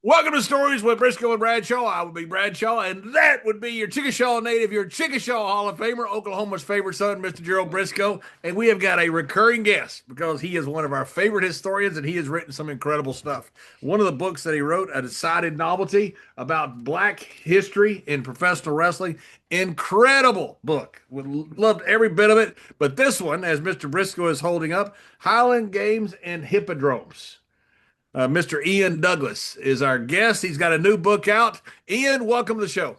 Welcome to Stories with Brisco and Bradshaw. I would be Bradshaw, and that would be your Chickasaw native, your Chickasaw Hall of Famer, Oklahoma's favorite son, Mr. Gerald Brisco. And we have got a recurring guest because he is one of our favorite historians and he has written some incredible stuff. One of the books that he wrote, a decided novelty about black history in professional wrestling. Incredible book. Loved every bit of it. But this one, as Mr. Brisco is holding up, Highland Games and Hippodromes. Mr. Ian Douglas is our guest. He's got a new book out. Ian, welcome to the show.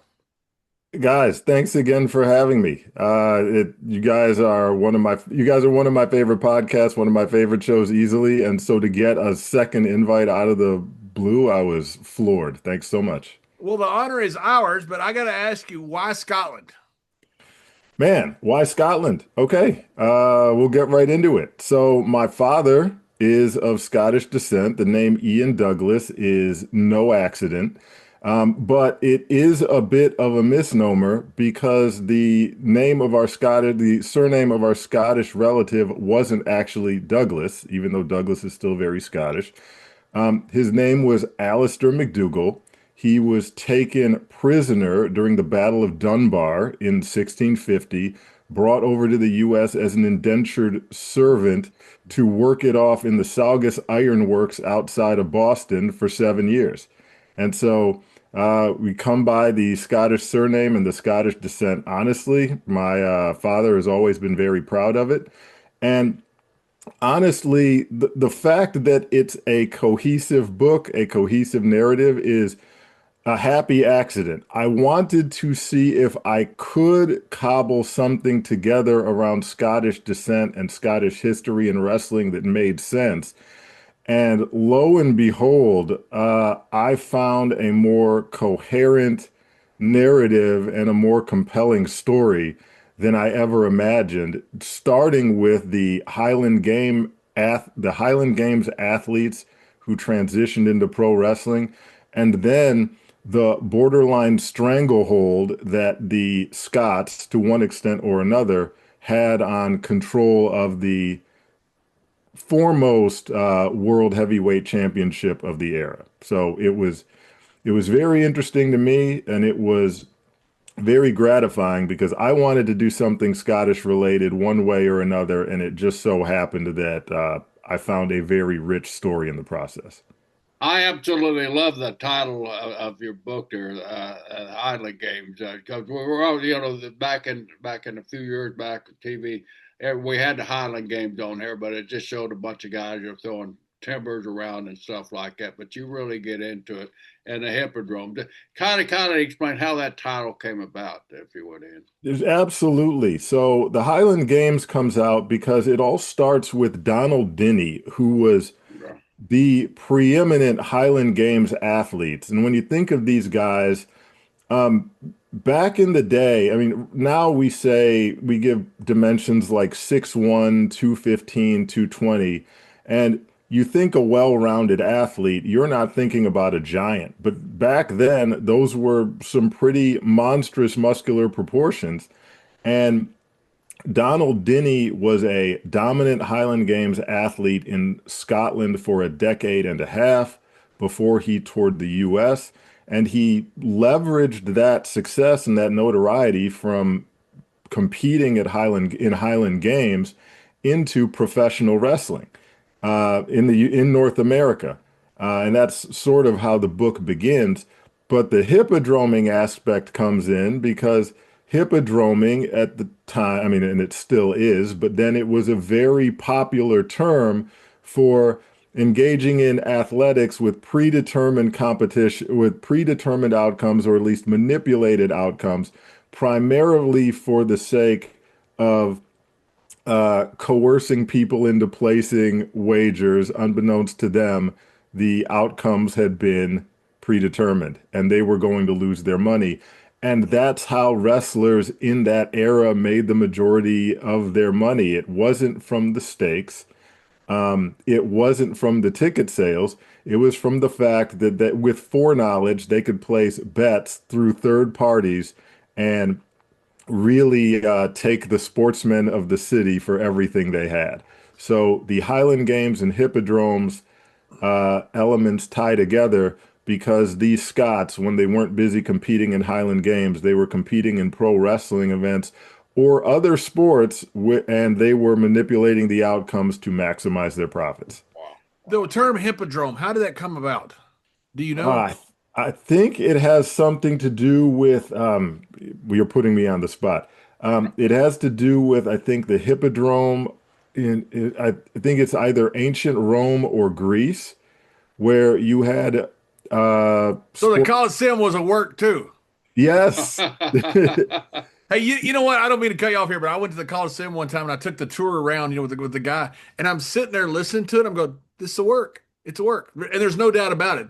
Guys, thanks again for having me. You guys are one of my favorite podcasts, one of my favorite shows easily. And so to get a second invite out of the blue, I was floored. Thanks so much. Well, the honor is ours, but I got to ask you, why Scotland? Man, why Scotland? Okay, we'll get right into it. So my father is of Scottish descent. The name Ian Douglas is no accident. But it is a bit of a misnomer because the surname of our Scottish relative wasn't actually Douglas, even though Douglas is still very Scottish. His name was Alistair MacDougall. He was taken prisoner during the Battle of Dunbar in 1650, brought over to the U.S. as an indentured servant to work it off in the Saugus Iron Works outside of Boston for 7 years. And so we come by the Scottish surname and the Scottish descent. Honestly, my father has always been very proud of it. And honestly, the fact that it's a cohesive book, a cohesive narrative is a happy accident. I wanted to see if I could cobble something together around Scottish descent and Scottish history and wrestling that made sense. And lo and behold, I found a more coherent narrative and a more compelling story than I ever imagined, starting with the Highland Games athletes who transitioned into pro wrestling, and then the borderline stranglehold that the Scots, to one extent or another, had on control of the foremost world heavyweight championship of the era. So it was very interesting to me, and it was very gratifying because I wanted to do something Scottish related one way or another, and it just so happened that I found a very rich story in the process. I absolutely love the title of your book there, Highland Games, because we were all, back in a few years back on TV, we had the Highland Games on here, but it just showed a bunch of guys throwing timbers around and stuff like that. But you really get into it, and the Hippodrome. Kind of explain how that title came about, if you would. In. There's absolutely. So the Highland Games comes out because it all starts with Donald Dinny, who was the preeminent Highland Games athletes. And when you think of these guys, um, back in the day, I mean, now we give dimensions like 6'1", 215, 220, and you think a well-rounded athlete, you're not thinking about a giant. But back then, those were some pretty monstrous muscular proportions. And Donald Dinny was a dominant Highland Games athlete in Scotland for a decade and a half before he toured the US. And he leveraged that success and that notoriety from competing at Highland Games into professional wrestling in North America. And that's sort of how the book begins. But the hippodroming aspect comes in because hippodroming at the time, I mean, and it still is, but then it was a very popular term for engaging in athletics with predetermined competition, with predetermined outcomes, or at least manipulated outcomes, primarily for the sake of coercing people into placing wagers. Unbeknownst to them, the outcomes had been predetermined and they were going to lose their money. And that's how wrestlers in that era made the majority of their money. It wasn't from the stakes. It wasn't from the ticket sales. It was from the fact that with foreknowledge, they could place bets through third parties and really take the sportsmen of the city for everything they had. So the Highland Games and Hippodromes elements tie together, because these Scots, when they weren't busy competing in Highland Games, they were competing in pro wrestling events or other sports, and they were manipulating the outcomes to maximize their profits. Wow. The term hippodrome, how did that come about? Do you know? Uh, I think it has something to do with, you're putting me on the spot. It has to do with, I think, the hippodrome I think it's either ancient Rome or Greece, where you had So the sport. Colosseum was a work too. Yes. Hey, you know what? I don't mean to cut you off here, but I went to the Coliseum one time and I took the tour around, with the guy, and I'm sitting there listening to it. I'm going, "This is a work. It's a work," and there's no doubt about it.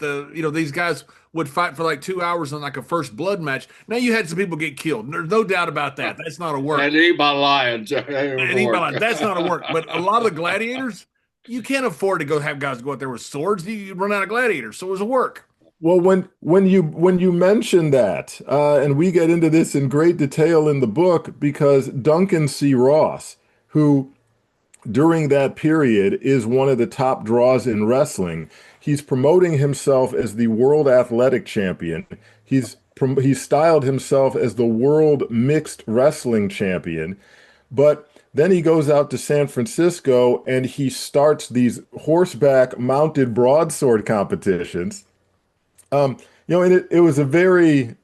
These guys would fight for like 2 hours on like a first blood match. Now you had some people get killed. There's no doubt about that. That's not a work. And eat by lions. That's not a work. But a lot of the gladiators, you can't afford to go have guys go out there with swords. You run out of gladiators, so it was a work. Well, when you mention that, and we get into this in great detail in the book, because Duncan C. Ross, who during that period is one of the top draws in wrestling, he's promoting himself as the world athletic champion. He's styled himself as the world mixed wrestling champion, but then he goes out to San Francisco and he starts these horseback mounted broadsword competitions. And it was a very,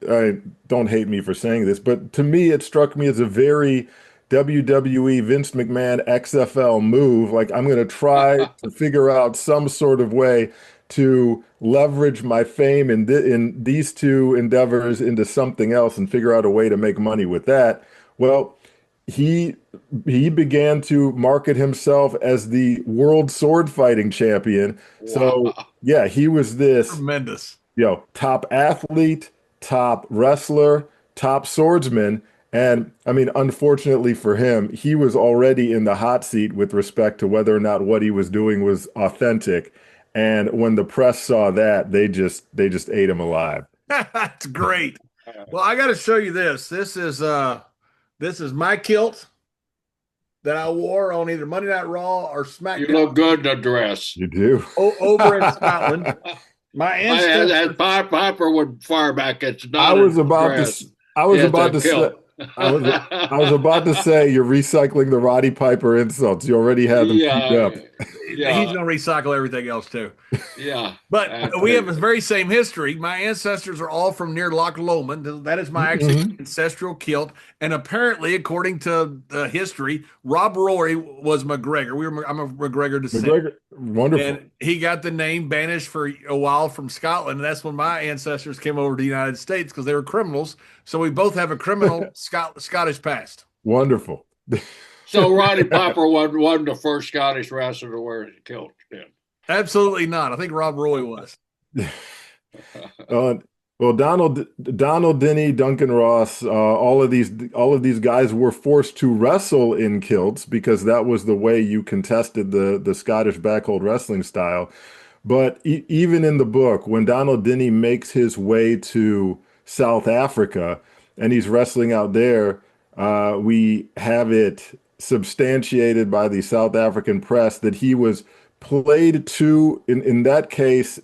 don't hate me for saying this, but to me, it struck me as a very WWE Vince McMahon XFL move. Like, I'm going to try to figure out some sort of way to leverage my fame in these two endeavors into something else and figure out a way to make money with that. Well, he he began to market himself as the world sword fighting champion. So Wow. yeah, he was this Tremendous. top athlete, top wrestler, top swordsman. And I mean, unfortunately for him, he was already in the hot seat with respect to whether or not what he was doing was authentic. And when the press saw that, they just ate him alive. That's great. Well, I got to show you this. This is my kilt that I wore on either Monday Night Raw or You SmackDown look good in a dress. You do. Over in Scotland. My As ancestors. Piper would fire back, it's I not was a about dress. to I was It's about a to say kilt. I was about to say you're recycling the Roddy Piper insults. You already had them queued Yeah, up. He's yeah, going to recycle everything else too. yeah. But we have the very same history. My ancestors are all from near Loch Lomond. That is my actually Mhm. ancestral kilt. And apparently, according to the history, Rob Rory was McGregor. I'm a McGregor descent. McGregor, wonderful. And he got the name banished for a while from Scotland. And that's when my ancestors came over to the United States because they were criminals. So we both have a criminal Scottish past. Wonderful. So Roddy Piper wasn't the first Scottish wrestler to wear a kilt then. Absolutely not. I think Rob Roy was. Uh, well, Donald Denny, Duncan Ross, all of these guys were forced to wrestle in kilts because that was the way you contested the Scottish backhold wrestling style. But even in the book, when Donald Denny makes his way to South Africa and he's wrestling out there, we have it substantiated by the South African press that he was played to, in that case,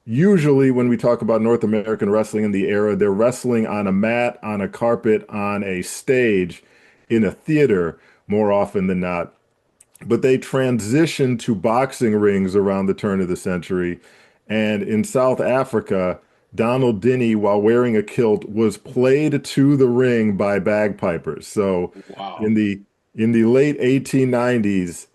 usually when we talk about North American wrestling in the era, they're wrestling on a mat, on a carpet, on a stage, in a theater more often than not. But they transitioned to boxing rings around the turn of the century. And in South Africa, Donald Denny, while wearing a kilt, was played to the ring by bagpipers. So Wow. in the late 1890s,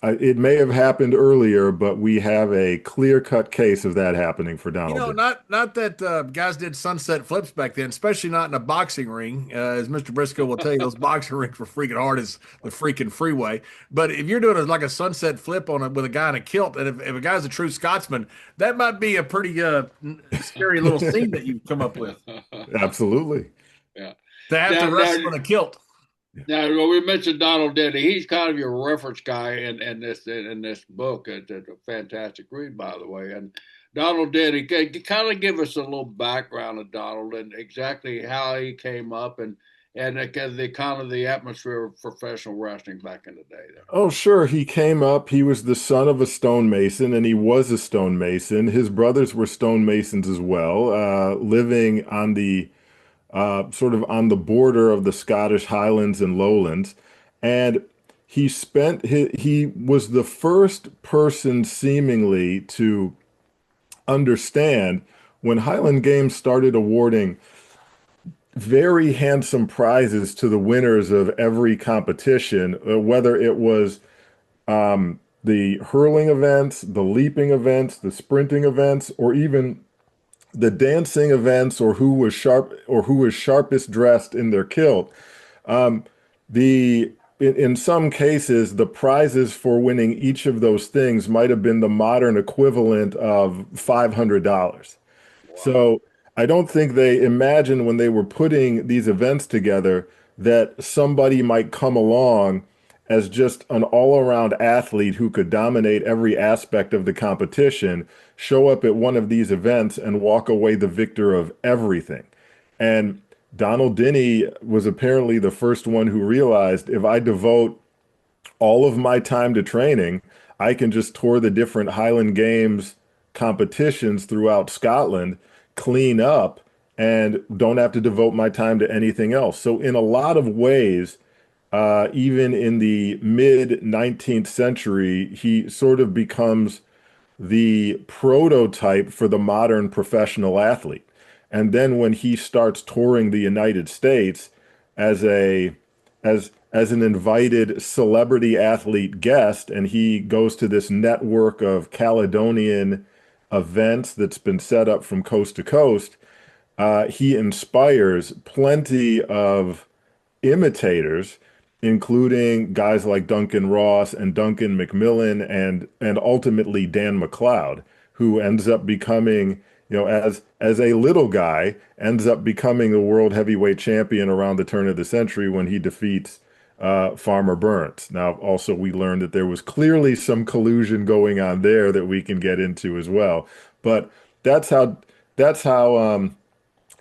it may have happened earlier, but we have a clear-cut case of that happening for Donald Denny. Not that guys did sunset flips back then, especially not in a boxing ring. As Mr. Briscoe will tell you, those boxing rings were freaking hard as the freaking freeway. But if you're doing like a sunset flip with a guy in a kilt, and if a guy's a true Scotsman, that might be a pretty scary little scene that you've come up with. Absolutely. Yeah. To have to Now, wrestle in a kilt. Now, we mentioned Donald Denny. He's kind of your reference guy in this book. It's a fantastic read, by the way. And Donald Denny, can you kind of give us a little background of Donald and exactly how he came up and and the kind of the atmosphere of professional wrestling back in the day there. Oh, sure. He came up. He was the son of a stonemason, and he was a stonemason. His brothers were stonemasons as well, living on the sort of on the border of the Scottish Highlands and Lowlands. And he was the first person seemingly to understand when Highland Games started awarding very handsome prizes to the winners of every competition, whether it was the hurling events, the leaping events, the sprinting events, or even the dancing events, or who was sharpest dressed in their kilt. In some cases, the prizes for winning each of those things might have been the modern equivalent of $500. So I don't think they imagined when they were putting these events together that somebody might come along as just an all-around athlete who could dominate every aspect of the competition, show up at one of these events and walk away the victor of everything. And Donald Dinny was apparently the first one who realized if I devote all of my time to training, I can just tour the different Highland Games competitions throughout Scotland, clean up, and don't have to devote my time to anything else. So in a lot of ways, even in the mid 19th century, he sort of becomes the prototype for the modern professional athlete. And then when he starts touring the United States as a as an invited celebrity athlete guest, and he goes to this network of Caledonian events that's been set up from coast to coast, he inspires plenty of imitators, including guys like Duncan Ross and Duncan McMillan and ultimately Dan McLeod, who ends up becoming, as a little guy, ends up becoming the world heavyweight champion around the turn of the century when he defeats Farmer Burns. Now, also we learned that there was clearly some collusion going on there that we can get into as well. But that's how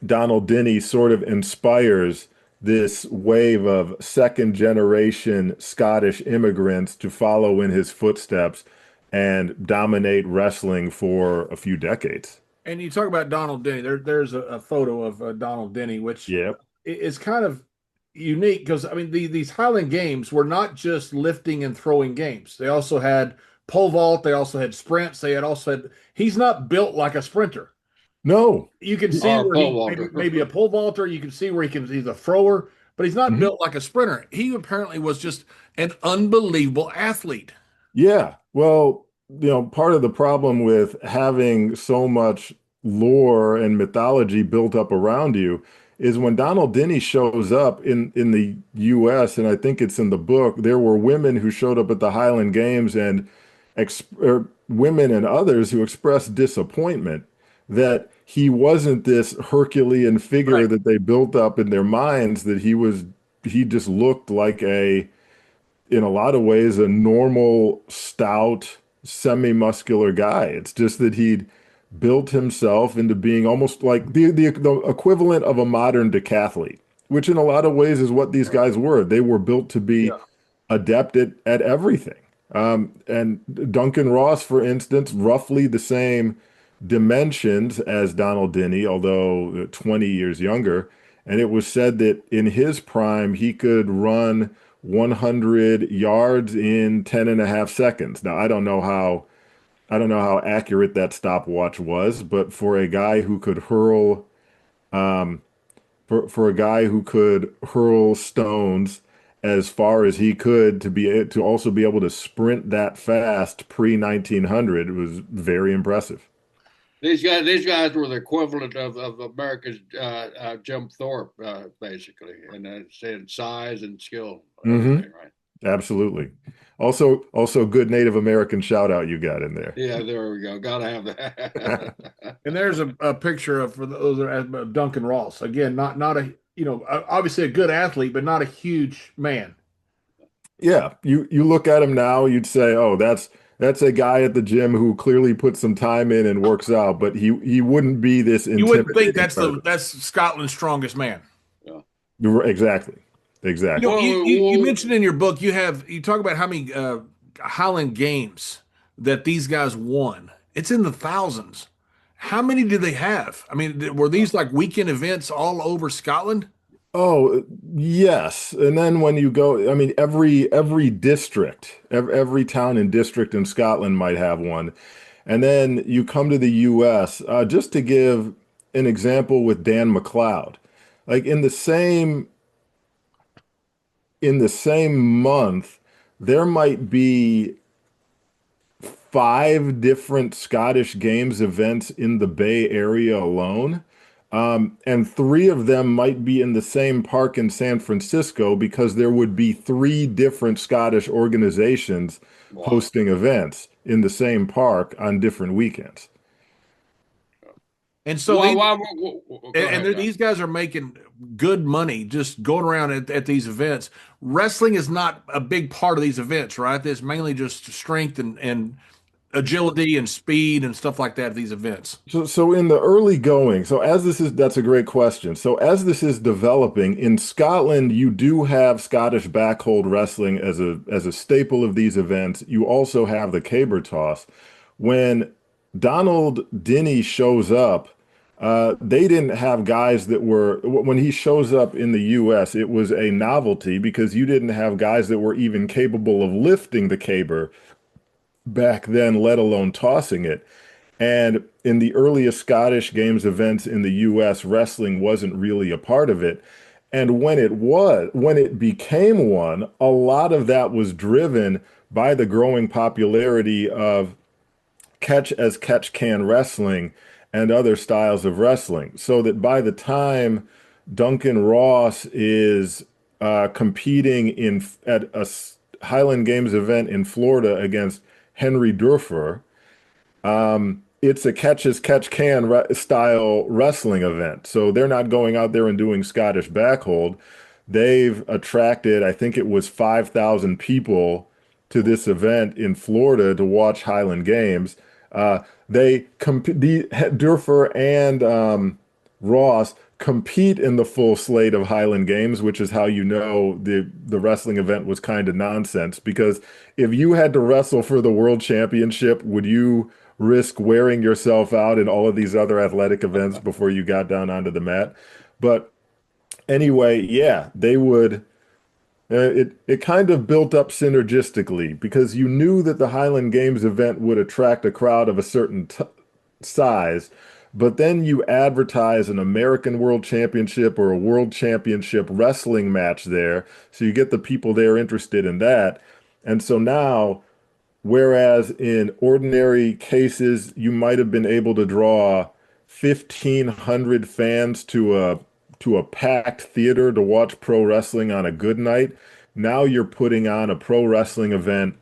Donald Dinny sort of inspires this wave of second generation Scottish immigrants to follow in his footsteps and dominate wrestling for a few decades. And you talk about Donald Denny. There's a photo of Donald Denny, which Yeah. is kind of unique because I mean these Highland Games were not just lifting and throwing games. They also had pole vault. They also had sprints. They had also had. He's not built like a sprinter. No. You can see Or where pole he vaulter. maybe a pole vaulter. You can see where he's a thrower, but he's not Mhm. built like a sprinter. He apparently was just an unbelievable athlete. Yeah. Well, part of the problem with having so much lore and mythology built up around you is when Donald Dinny shows up in the US, and I think it's in the book, there were women who showed up at the Highland Games and women and others who expressed disappointment that he wasn't this Herculean figure Right. that they built up in their minds, that he just looked like in a lot of ways, a normal, stout, semi-muscular guy. It's just that he'd built himself into being almost like the equivalent of a modern decathlete, which in a lot of ways is what these guys were. They were built to be Yeah. adept at everything. And Duncan Ross, for instance, roughly the same dimensions as Donald Dinny, although 20 years younger. And it was said that in his prime, he could run 100 yards in 10 and a half seconds. Now, I don't know how accurate that stopwatch was, but for a guy who could hurl for a guy who could hurl stones as far as he could to also be able to sprint that fast pre 1900, it was very impressive. These guys were the equivalent of America's Jim Thorpe, basically, in size and skill, Hmm. everything, right? Absolutely. Also good Native American shout out you got in there. Yeah, there we go. Gotta have that. And there's a picture of for those that are Duncan Ross. Again, not a obviously a good athlete, but not a huge man. Yeah, you look at him now, you'd say, "Oh, that's a guy at the gym who clearly puts some time in and works out," but he wouldn't be this You wouldn't think intimidating presence. that's Scotland's strongest man. Yeah. Exactly. You know, Exactly. you Well, mentioned in your book you talk about how many Highland Games that these guys won. It's in the thousands. How many do they have? I mean, were these like weekend events all over Scotland? Oh, yes. And then when you go, I mean, every district, every town and district in Scotland might have one. And then you come to the US, just to give an example with Dan McLeod. Like in the same month, there might be five different Scottish Games events in the Bay Area alone. And three of them might be in the same park in San Francisco because there would be three different Scottish organizations wow. hosting events in the same park on different weekends. And so Why, these why, go and ahead, Doc. these guys are making good money just going around at these events. Wrestling is not a big part of these events, right? It's mainly just strength and agility and speed and stuff like that at these events. So in the early going, so as this is, that's a great question. So as this is developing in Scotland, you do have Scottish backhold wrestling as a staple of these events. You also have the caber toss. When Donald Dinny shows up, they didn't have guys that were, when he shows up in the US, it was a novelty because you didn't have guys that were even capable of lifting the caber back then, let alone tossing it. And in the earliest Scottish Games events in the US, wrestling wasn't really a part of it. And when it became one, a lot of that was driven by the growing popularity of catch can wrestling and other styles of wrestling. So that by the time Duncan Ross is competing at a Highland Games event in Florida against Henry Durfer, it's a catch can style wrestling event. So they're not going out there and doing Scottish backhold. They've attracted, I think it was 5,000 people to this event in Florida to watch Highland Games. Durfer and Ross compete in the full slate of Highland Games, which is how you know the wrestling event was kind of nonsense. Because if you had to wrestle for the world championship, would you risk wearing yourself out in all of these other athletic events before you got down onto the mat? But anyway, yeah, they would. It kind of built up synergistically because you knew that the Highland Games event would attract a crowd of a certain t size, but then you advertise an American World Championship or a World Championship wrestling match there, so you get the people there interested in that. And so now, whereas in ordinary cases you might have been able to draw 1,500 fans to a packed theater to watch pro wrestling on a good night, now you're putting on a pro wrestling event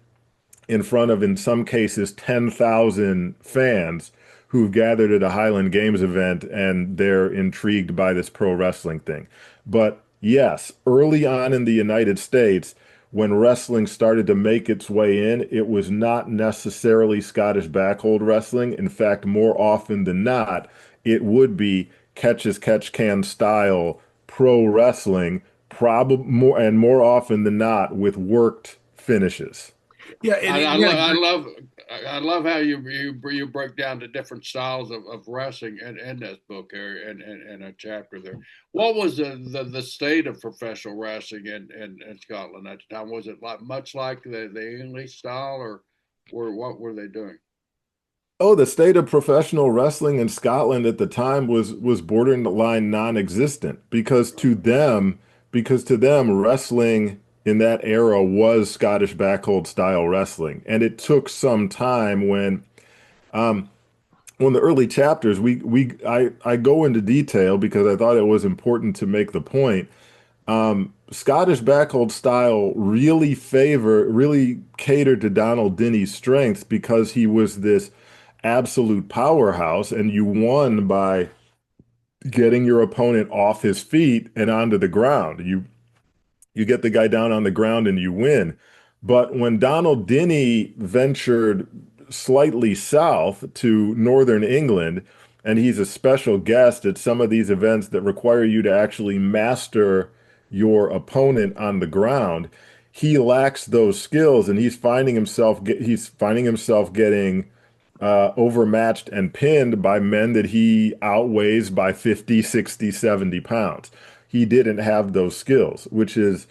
in front of, in some cases, 10,000 fans who've gathered at a Highland Games event and they're intrigued by this pro wrestling thing. But yes, early on in the United States, when wrestling started to make its way in, it was not necessarily Scottish backhold wrestling. In fact, more often than not, it would be catch can style pro wrestling, probably more often than not with worked finishes. Yeah, and you had a great. I love how you break down the different styles of wrestling in this book here in a chapter there. What was the state of professional wrestling in Scotland at the time? Was it like much like the English style, or what were they doing? Oh, the state of professional wrestling in Scotland at the time was borderline non-existent because to them wrestling in that era was Scottish backhold style wrestling. And it took some time when the early chapters I go into detail because I thought it was important to make the point. Scottish backhold style really catered to Donald Dinnie's strengths because he was this absolute powerhouse, and you won by getting your opponent off his feet and onto the ground. You get the guy down on the ground and you win. But when Donald Dinnie ventured slightly south to northern England, and he's a special guest at some of these events that require you to actually master your opponent on the ground, he lacks those skills, and he's finding himself getting overmatched and pinned by men that he outweighs by 50, 60, 70 pounds. He didn't have those skills, which is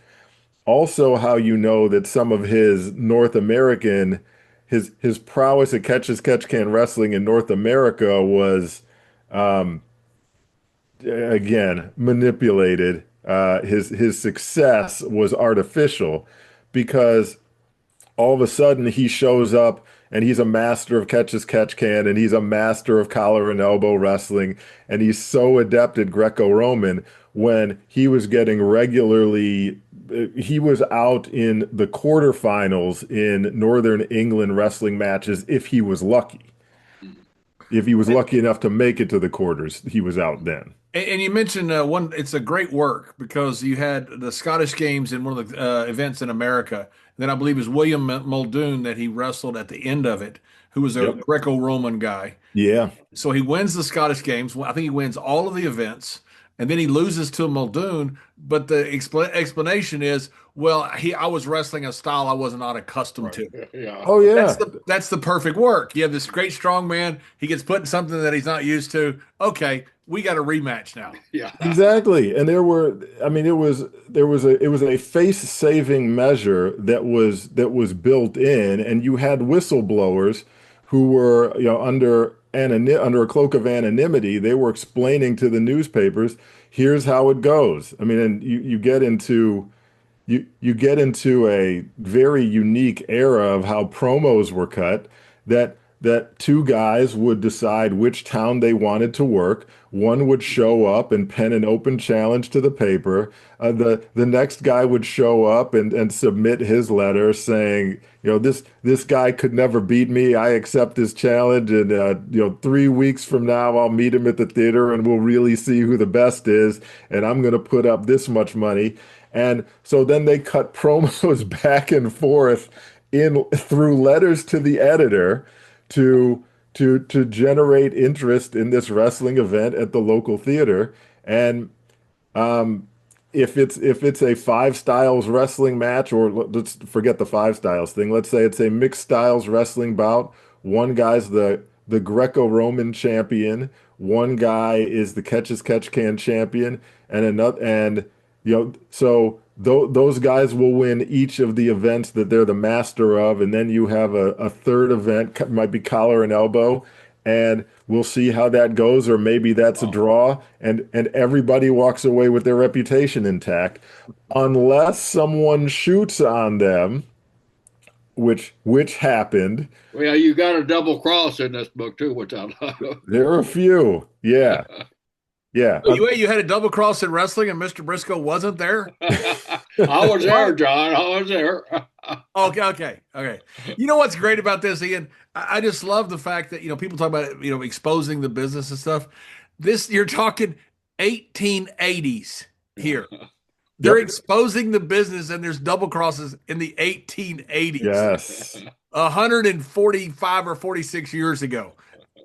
also how you know that some of his North American, his prowess at catch can wrestling in North America was again manipulated. His success was artificial because all of a sudden he shows up and he's a master of catch can, and he's a master of collar and elbow wrestling, and he's so adept at Greco-Roman when he was getting regularly he was out in the quarterfinals in Northern England wrestling matches if he was lucky. If he was lucky enough to make it to the quarters, he was out then. And you mentioned one, it's a great work because you had the Scottish Games in one of the events in America. And then I believe it was William Muldoon that he wrestled at the end of it, who was a Yep. Greco-Roman guy. Yeah. So he wins the Scottish Games. Well, I think he wins all of the events, and then he loses to Muldoon. But the explanation is, well, I was wrestling a style I was not accustomed to. Yeah. Oh yeah. That's the perfect work. You have this great strong man. He gets put in something that he's not used to. Okay, we got a rematch now. Yeah. Exactly. And I mean, it was a face-saving measure that was built in, and you had whistleblowers who were, under a cloak of anonymity. They were explaining to the newspapers, here's how it goes. I mean, and you get into a very unique era of how promos were cut that two guys would decide which town they wanted to work. One would show up and pen an open challenge to the paper. The next guy would show up and submit his letter saying, this guy could never beat me. I accept his challenge, and 3 weeks from now I'll meet him at the theater and we'll really see who the best is. And I'm going to put up this much money. And so then they cut promos back and forth through letters to the editor to generate interest in this wrestling event at the local theater. And if it's a five styles wrestling match, or let's forget the five styles thing, let's say it's a mixed styles wrestling bout. One guy's the Greco-Roman champion, one guy is the catch can champion, and another, and so those guys will win each of the events that they're the master of, and then you have a third event, might be collar and elbow, and we'll see how that goes, or maybe that's a draw, and everybody walks away with their reputation intact, unless someone shoots on them, which happened. Well, you got a double cross in this book too, which I love. There are a few, yeah. Yeah. You had a double cross in wrestling and Mr. Briscoe wasn't there? I was there, John. I was there. Okay. You know what's great about this, Ian? I just love the fact that, people talk about, exposing the business and stuff. You're talking 1880s here. They're exposing the business, and there's double crosses in the 1880s. Yes. 145 or 46 years ago.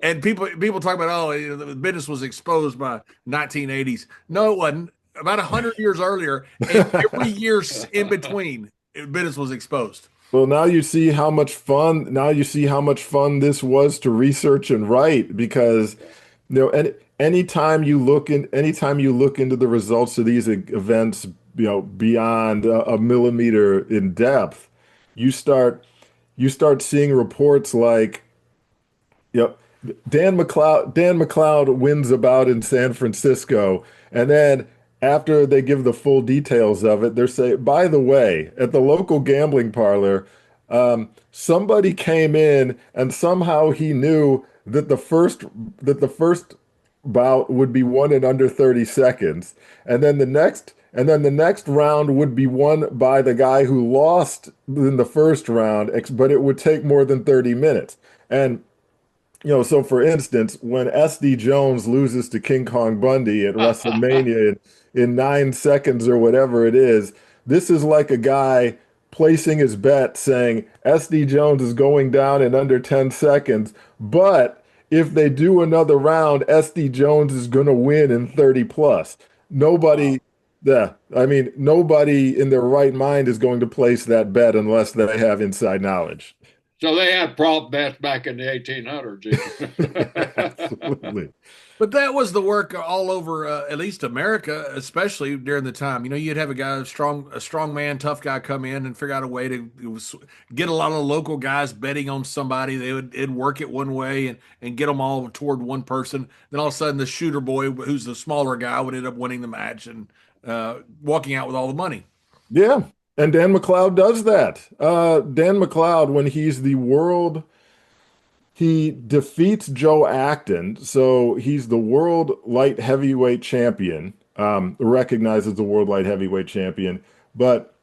And people talk about, the business was exposed by 1980s. No, it wasn't. About 100 years earlier, and every year in between, business was exposed. Well, now you see how much fun. Now you see how much fun this was to research and write, because anytime you look into the results of these events, beyond a millimeter in depth, you start seeing reports like, Dan McLeod wins a bout in San Francisco, and then after they give the full details of it, they're saying, by the way, at the local gambling parlor, somebody came in and somehow he knew that the first bout would be won in under 30 seconds, and then the next round would be won by the guy who lost in the first round, but it would take more than 30 minutes. And so for instance, when SD Jones loses to King Kong Bundy at WrestleMania in 9 seconds or whatever it is, this is like a guy placing his bet saying SD Jones is going down in under 10 seconds, but if they do another round, SD Jones is going to win in 30 plus. Nobody Yeah, I mean, nobody in their right mind is going to place that bet unless they have inside knowledge. So they had prop bets back in the 1800s. Absolutely. But that was the work all over, at least America, especially during the time. You know, you'd have a strong man, tough guy come in and figure out a way to get a lot of local guys betting on somebody. It'd work it one way and get them all toward one person. Then all of a sudden, the shooter boy, who's the smaller guy, would end up winning the match and walking out with all the money. Yeah, and Dan McLeod does that. Dan McLeod, when he's the world, he defeats Joe Acton, so he's the world light heavyweight champion, recognized as the world light heavyweight champion. But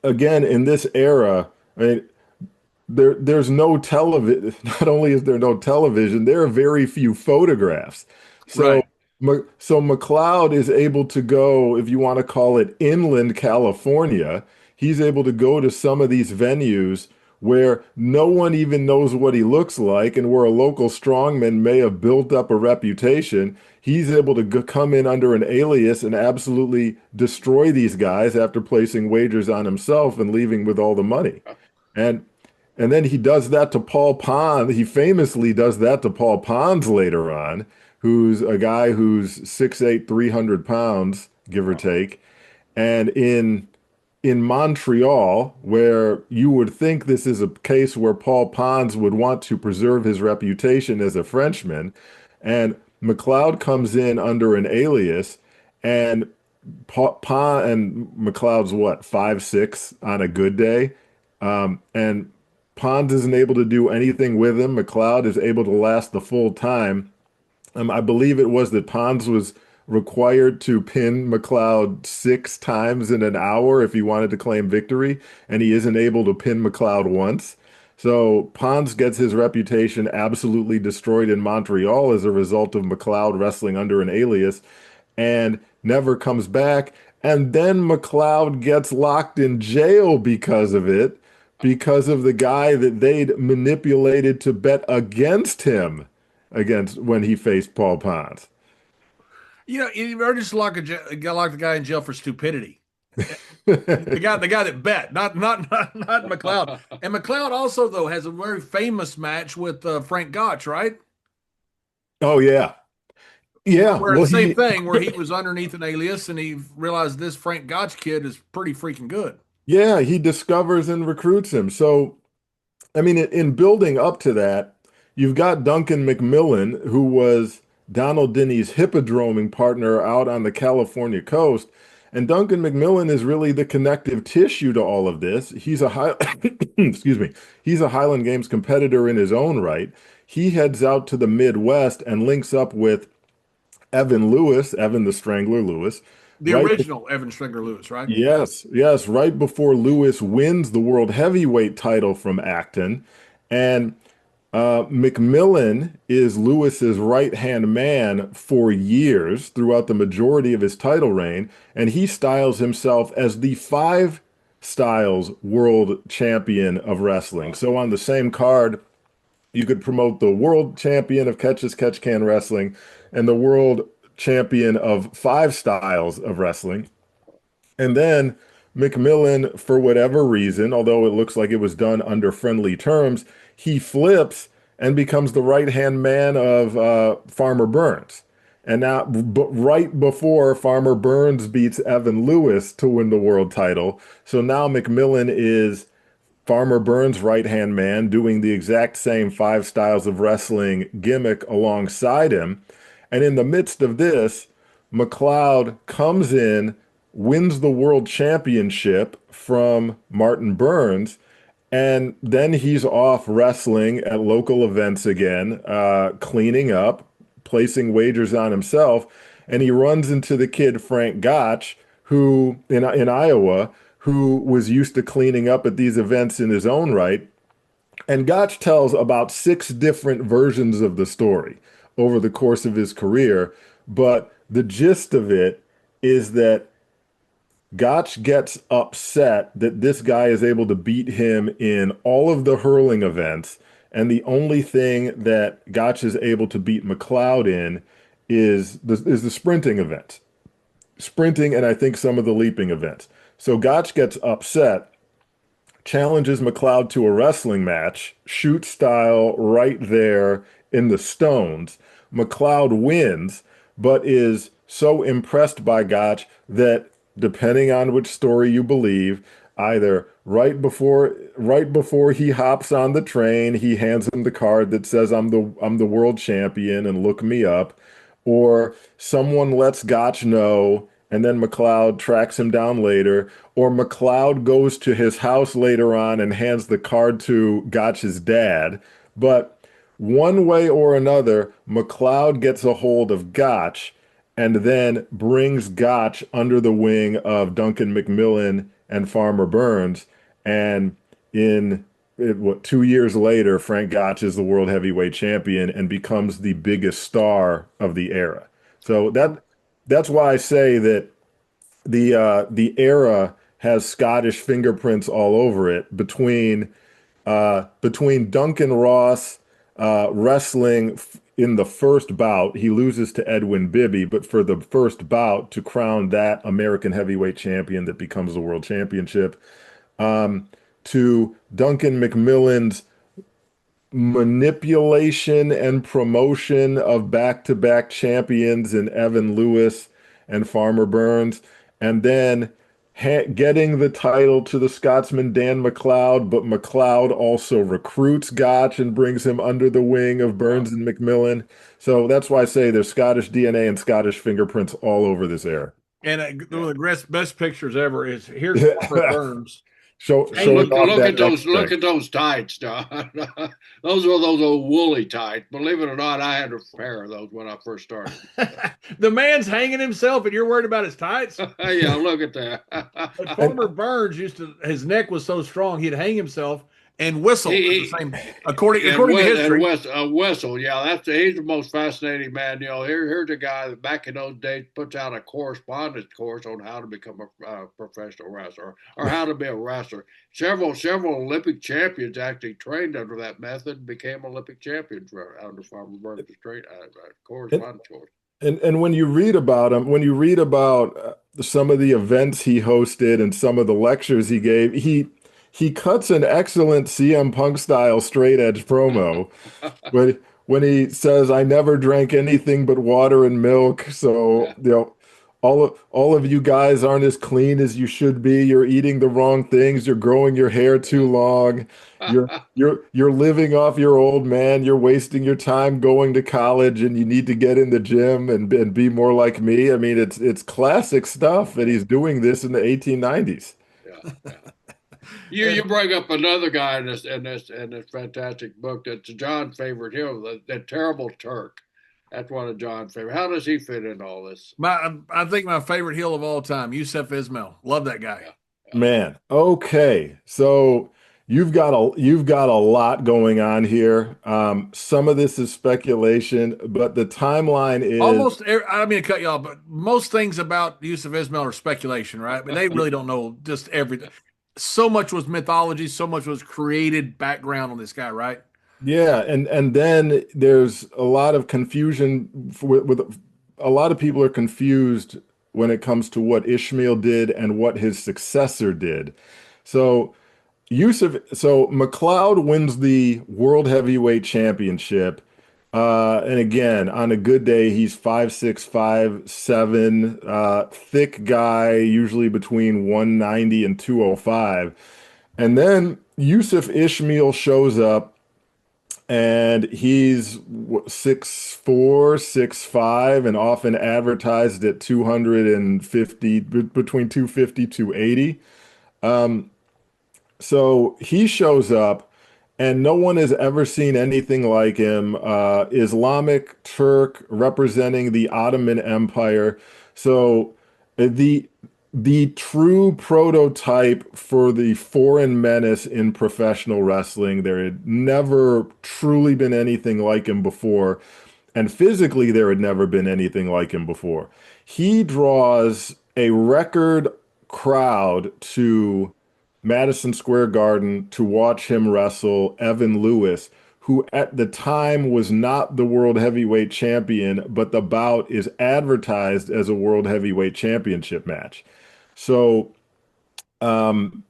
again, in this era, I mean, there's no television. Not only is there no television, there are very few photographs. So Right. so McLeod is able to go, if you want to call it inland California, he's able to go to some of these venues where no one even knows what he looks like and where a local strongman may have built up a reputation. He's able to come in under an alias and absolutely destroy these guys after placing wagers on himself and leaving with all the money. And and then he does that to Paul Pons. He famously does that to Paul Pons later on, who's a guy who's 6'8", 300 pounds, give or take. And in Montreal, where you would think this is a case where Paul Pons would want to preserve his reputation as a Frenchman, and McLeod comes in under an alias, and and McLeod's what, 5'6" on a good day, and Pons isn't able to do anything with him. McLeod is able to last the full time. I believe it was that Pons was required to pin McLeod 6 times in an hour if he wanted to claim victory, and he isn't able to pin McLeod once. So Pons gets his reputation absolutely destroyed in Montreal as a result of McLeod wrestling under an alias and never comes back. And then McLeod gets locked in jail because of it, because of the guy that they'd manipulated to bet against him against when he faced Paul Pons. You know, you ever just lock the guy in jail for stupidity. The guy that bet, not McLeod. And McLeod also though has a very famous match with Frank Gotch, right? Oh yeah. Yeah. Where the Well, same he thing, where he was underneath an alias and he realized this Frank Gotch kid is pretty freaking good. yeah, he discovers and recruits him. So, I mean, in building up to that, you've got Duncan McMillan, who was Donald Dinnie's hippodroming partner out on the California coast. And Duncan McMillan is really the connective tissue to all of this. He's a high, excuse me, he's a Highland Games competitor in his own right. He heads out to the Midwest and links up with Evan Lewis, Evan the Strangler Lewis, The right? original Evan Stringer Lewis, right? Yes, yes, right before Lewis wins the world heavyweight title from Acton. And McMillan is Lewis's right-hand man for years throughout the majority of his title reign, and he styles himself as the five styles world champion of wrestling. So on the same card, you could promote the world champion of catch can wrestling and the world champion of five styles of wrestling. And then McMillan, for whatever reason, although it looks like it was done under friendly terms, he flips and becomes the right-hand man of Farmer Burns. And now, right before Farmer Burns beats Evan Lewis to win the world title, so now McMillan is Farmer Burns' right-hand man doing the exact same five styles of wrestling gimmick alongside him. And in the midst of this, McLeod comes in, wins the world championship from Martin Burns, and then he's off wrestling at local events again, cleaning up, placing wagers on himself, and he runs into the kid Frank Gotch, who in Iowa, who was used to cleaning up at these events in his own right. And Gotch tells about 6 different versions of the story over the course of his career, but the gist of it is that Gotch gets upset that this guy is able to beat him in all of the hurling events, and the only thing that Gotch is able to beat McLeod in is the sprinting event. sprinting, and I think some of the leaping events. So Gotch gets upset, challenges McLeod to a wrestling match, shoot style right there in the stones. McLeod wins, but is so impressed by Gotch that, depending on which story you believe, either right before he hops on the train, he hands him the card that says I'm the world champion and look me up, or someone lets Gotch know and then McLeod tracks him down later, or McLeod goes to his house later on and hands the card to Gotch's dad. But one way or another, McLeod gets a hold of Gotch and then brings Gotch under the wing of Duncan McMillan and Farmer Burns. And what, 2 years later, Frank Gotch is the world heavyweight champion and becomes the biggest star of the era. So that's why I say that the era has Scottish fingerprints all over it between Duncan Ross wrestling in the first bout. He loses to Edwin Bibby, but for the first bout to crown that American heavyweight champion that becomes the world championship, to Duncan McMillan's manipulation and promotion of back-to-back champions in Evan Lewis and Farmer Burns, and then getting the title to the Scotsman Dan McLeod, but McLeod also recruits Gotch and brings him under the wing of Burns and McMillan. So that's why I say there's Scottish DNA and Scottish fingerprints all over this era. And one of the best pictures ever is here's Farmer Burns. Look at those tights, Don. Those were those old woolly tights. Believe it or not, I had a pair of those when I first started. The man's hanging himself, and you're worried about his tights. Yeah, look at that. But Farmer Burns his neck was so strong he'd hang himself and whistle at the same, according to history. Whistle, yeah, he's the most fascinating man. You know, here's a guy that back in those days puts out a correspondence course on how to become a professional wrestler or how to be a wrestler. Several Olympic champions actually trained under that method and became Olympic champions under Farmer Burns' correspondence course. And when you read about him, when you read about some of the events he hosted and some of the lectures he gave, he cuts an excellent CM Punk style straight edge promo when he says, "I never drank anything but water and milk." So, all of you guys aren't as clean as you should be. You're eating the wrong things. You're growing your hair too long. You're living off your old man. You're wasting your time going to college, and you need to get in the gym and be more like me. I mean, it's classic stuff, and he's doing this in the 1890s. Yeah. You bring up another guy in this fantastic book that's John's favorite hero, the Terrible Turk. That's one of John's favorite. How does he fit in all this? I think my favorite heel of all time, Yusuf Ismail. Love that guy. Yeah. Man, okay. So you've got a lot going on here. Some of this is speculation, but the timeline is almost. I don't mean to cut you off, but most things about Yusuf Ismail are speculation, right? I mean, they really don't know just everything. So much was mythology, so much was created background on this guy, right? Yeah, and then there's a lot of confusion with a lot of people are confused when it comes to what Ishmael did and what his successor did. So McLeod wins the World Heavyweight Championship. And again, on a good day, he's 5'6", 5'7", thick guy, usually between 190 and 205. And then Yusuf Ishmael shows up, and he's 6'4", 6'5", and often advertised at 250, between 250, 280. So he shows up, and no one has ever seen anything like him. Islamic Turk representing the Ottoman Empire. So the true prototype for the foreign menace in professional wrestling. There had never truly been anything like him before. And physically, there had never been anything like him before. He draws a record crowd to Madison Square Garden to watch him wrestle Evan Lewis, who at the time was not the world heavyweight champion, but the bout is advertised as a world heavyweight championship match. So um,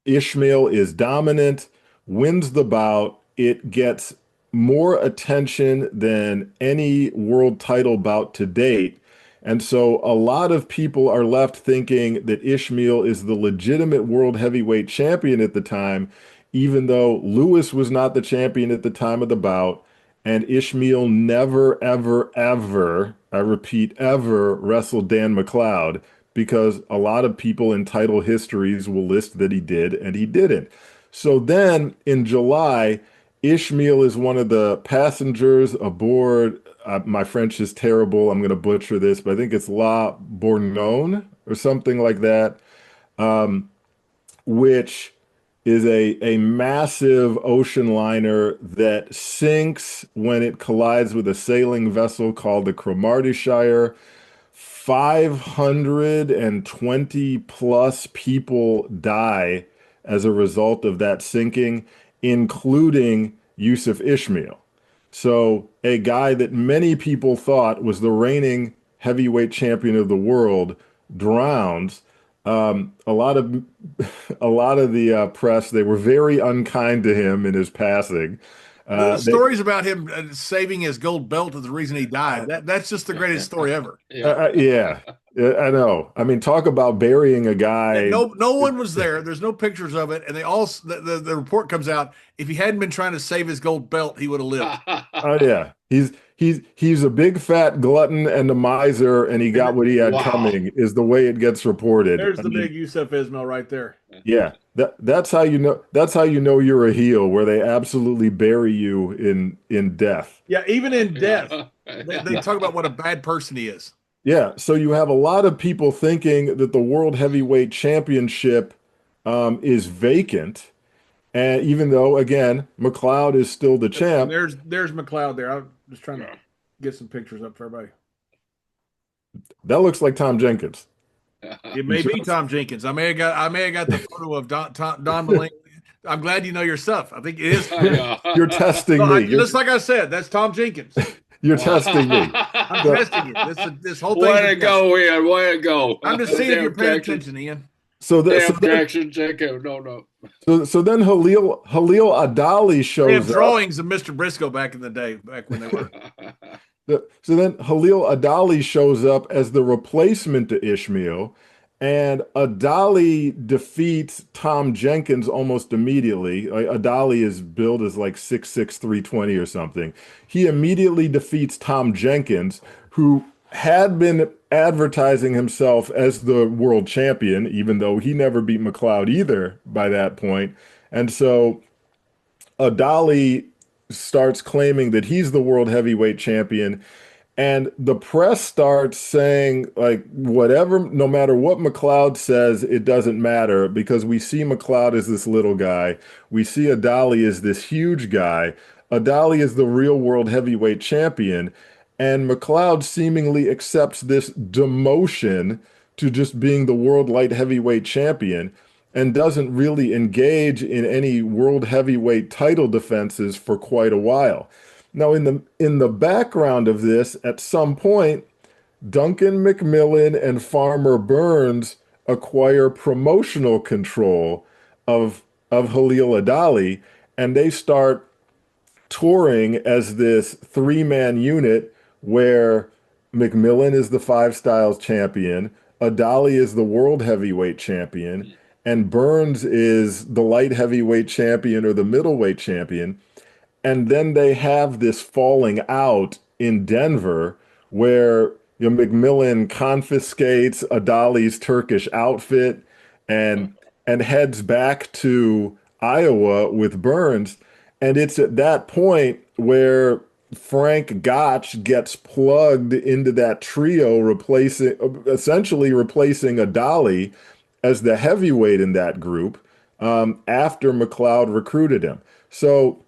Ishmael is dominant, wins the bout. It gets more attention than any world title bout to date. And so a lot of people are left thinking that Ishmael is the legitimate world heavyweight champion at the time, even though Lewis was not the champion at the time of the bout. And Ishmael never, ever, ever, I repeat, ever wrestled Dan McLeod, because a lot of people in title histories will list that he did, and he didn't. So then in July, Ishmael is one of the passengers aboard. My French is terrible. I'm going to butcher this, but I think it's La Bourgogne or something like that, which is a massive ocean liner that sinks when it collides with a sailing vessel called the Cromartyshire. 520 plus people die as a result of that sinking, including Yusuf Ishmael. So a guy that many people thought was the reigning heavyweight champion of the world drowns. A lot of the press, they were very unkind to him in his passing. The stories about him saving his gold belt is the reason he died. That's just the greatest story ever. Yeah, I know. I mean, talk about burying a guy. No one was there. There's no pictures of it, and they all the report comes out. If he hadn't been trying to save his gold belt, he would have lived. Oh yeah, he's a big fat glutton and a miser, and he got what he had coming. Is the way it gets reported. There's the big Yusuf Ismail right there. Yeah, that's how you know. That's how you know you're a heel, where they absolutely bury you in death. Yeah, even in death, they talk about what a bad person he is. Yeah, so you have a lot of people thinking that the World Heavyweight Championship is vacant, and even though, again, McLeod is still the champ. There's McLeod there. I'm just trying to get some pictures up for everybody. That looks like Tom Jenkins. It may be Tom Jenkins. I may have got the photo of Don Mulaney. I'm glad you know your stuff. I think it is. You're testing me. Just like I said, that's Tom Jenkins. You're testing me. I'm testing you. This whole thing. Way to go, Ian. Way to go. I'm just seeing if you're paying attention, Ian. So then no. So then Halil Adali shows they have drawings of Mr. Brisco back in the day, back when they were. So then Halil Adali shows up as the replacement to Ishmael, and Adali defeats Tom Jenkins almost immediately. Like, Adali is billed as like 6'6", 320 or something. He immediately defeats Tom Jenkins, who had been advertising himself as the world champion, even though he never beat McLeod either by that point. And so Adali starts claiming that he's the world heavyweight champion, and the press starts saying, like, whatever, no matter what McLeod says, it doesn't matter, because we see McLeod as this little guy. We see Adali as this huge guy. Adali is the real world heavyweight champion, and McLeod seemingly accepts this demotion to just being the world light heavyweight champion, and doesn't really engage in any world heavyweight title defenses for quite a while. Now, in the background of this, at some point, Duncan McMillan and Farmer Burns acquire promotional control of Halil Adali, and they start touring as this three-man unit where McMillan is the Five Styles champion, Adali is the world heavyweight champion, and Burns is the light heavyweight champion or the middleweight champion. And then they have this falling out in Denver where McMillan confiscates Adali's Turkish outfit and heads back to Iowa with Burns. And it's at that point where Frank Gotch gets plugged into that trio, essentially replacing Adali as the heavyweight in that group after McLeod recruited him. So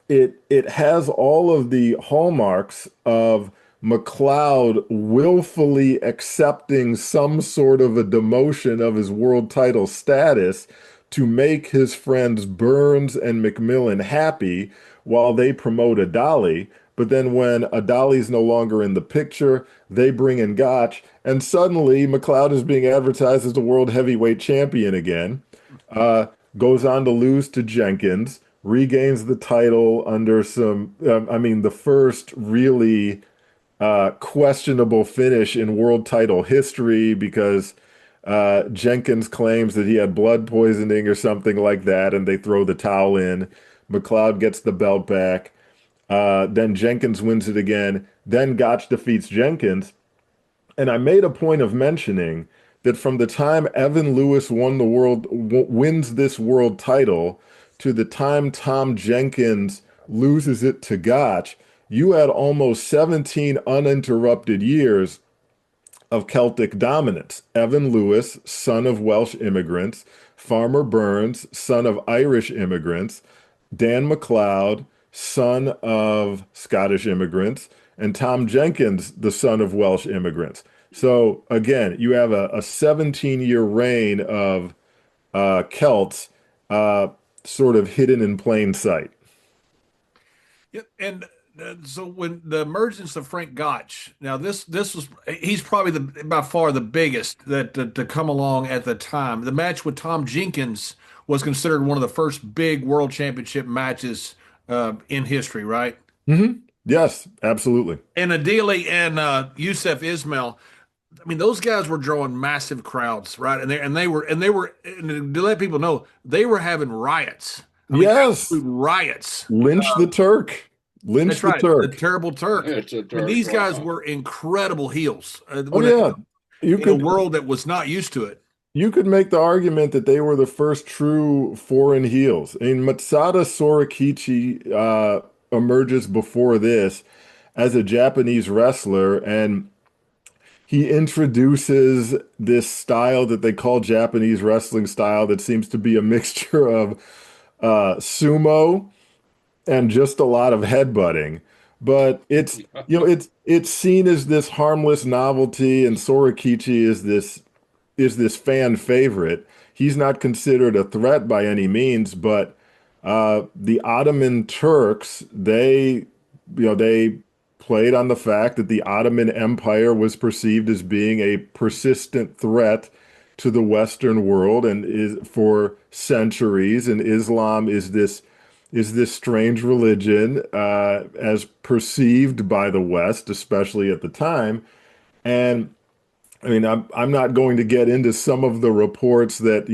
it has all of the hallmarks of McLeod willfully accepting some sort of a demotion of his world title status to make his friends Burns and McMillan happy while they promote Adali. But then when Adali's no longer in the picture, they bring in Gotch, and suddenly McLeod is being advertised as the world heavyweight champion again. Uh, Goes on to lose to Jenkins, regains the title under the first really questionable finish in world title history because Jenkins claims that he had blood poisoning or something like that, and they throw the towel in. McLeod gets the belt back. Then Jenkins wins it again. Then Gotch defeats Jenkins. And I made a point of mentioning that from the time Evan Lewis wins this world title to the time Tom Jenkins loses it to Gotch, you had almost 17 uninterrupted years of Celtic dominance. Evan Lewis, son of Welsh immigrants, Farmer Burns, son of Irish immigrants, Dan MacLeod, son of Scottish immigrants, and Tom Jenkins, the son of Welsh immigrants. So again, you have a 17-year reign of Celts sort of hidden in plain sight. Yep. And so when the emergence of Frank Gotch, now this was he's probably by far the biggest that to come along at the time. The match with Tom Jenkins was considered one of the first big world championship matches in history, right? Hmm. Yes, absolutely. And Adili and Yusuf Ismail, I mean, those guys were drawing massive crowds, right? And to let people know, they were having riots. I mean, Yes, absolute riots. lynch the Turk. Lynch That's the right, the Turk. terrible Turk. It's a I mean, Turk. these guys Wow. were incredible heels Oh yeah, you in a could world that was not used to it. you could make the argument that they were the first true foreign heels. I mean, Matsada Sorikichi emerges before this as a Japanese wrestler, and he introduces this style that they call Japanese wrestling style that seems to be a mixture of sumo and just a lot of headbutting. But it's seen as this harmless novelty, and Sorikichi is this fan favorite. He's not considered a threat by any means, but the Ottoman Turks, they played on the fact that the Ottoman Empire was perceived as being a persistent threat to the Western world and is for centuries, and Islam is this strange religion as perceived by the West, especially at the time. And I mean, I'm not going to get into some of the reports that,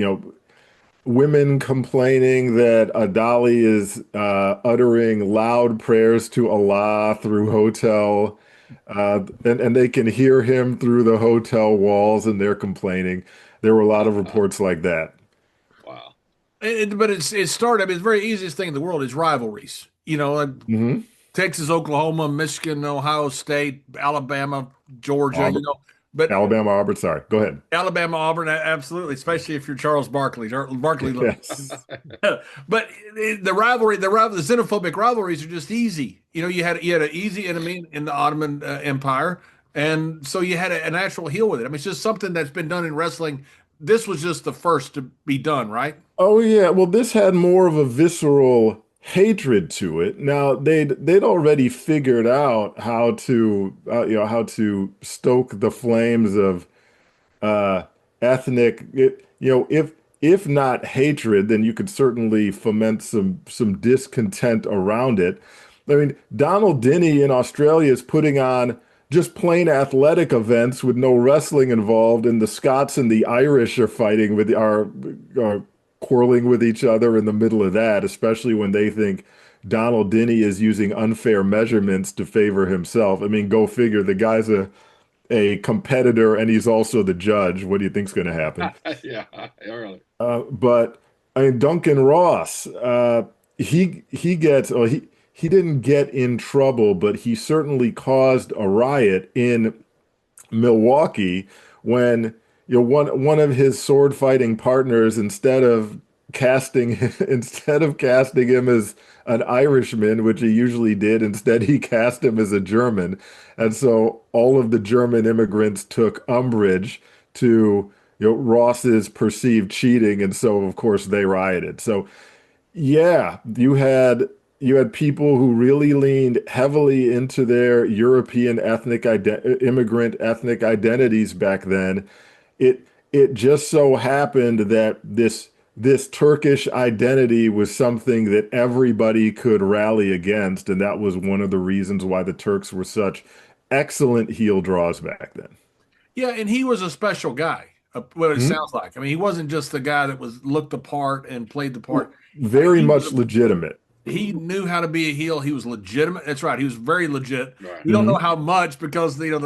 women complaining that Adali is uttering loud prayers to Allah through hotel, and they can hear him through the hotel walls, and they're complaining. There were a lot of reports like that. Wow. But it started. I mean, it's the very easiest thing in the world is rivalries. Like Hmm. Texas, Oklahoma, Michigan, Ohio State, Alabama, Georgia. Auburn, But Alabama, Auburn. Sorry, go ahead. Alabama, Auburn, absolutely, especially if you're Charles Barkley. Barkley, Yes. but the xenophobic rivalries are just easy. You had an easy enemy in the Ottoman Empire, and so you had a natural heel with it. I mean, it's just something that's been done in wrestling. This was just the first to be done, right? Oh yeah, well this had more of a visceral hatred to it. Now they'd already figured out how to stoke the flames of uh ethnic if not hatred, then you could certainly foment some discontent around it. I mean, Donald Dinny in Australia is putting on just plain athletic events with no wrestling involved, and the Scots and the Irish are quarreling with each other in the middle of that, especially when they think Donald Dinny is using unfair measurements to favor himself. I mean, go figure. The guy's a competitor and he's also the judge. What do you think's going to happen? Yeah, early. But I mean, Duncan Ross, he didn't get in trouble, but he certainly caused a riot in Milwaukee when one of his sword fighting partners, instead of casting him as an Irishman, which he usually did, instead he cast him as a German. And so all of the German immigrants took umbrage to Ross's perceived cheating, and so of course they rioted. So yeah, you had people who really leaned heavily into their European immigrant ethnic identities back then. It just so happened that this Turkish identity was something that everybody could rally against, and that was one of the reasons why the Turks were such excellent heel draws back then. Yeah, and he was a special guy. What it Mhm. sounds like. I mean, he wasn't just the guy that was looked the part and played the part. I mean, Very much legitimate. he knew how to be a heel. He was legitimate. That's right. He was very legit. Right. We don't know how much because there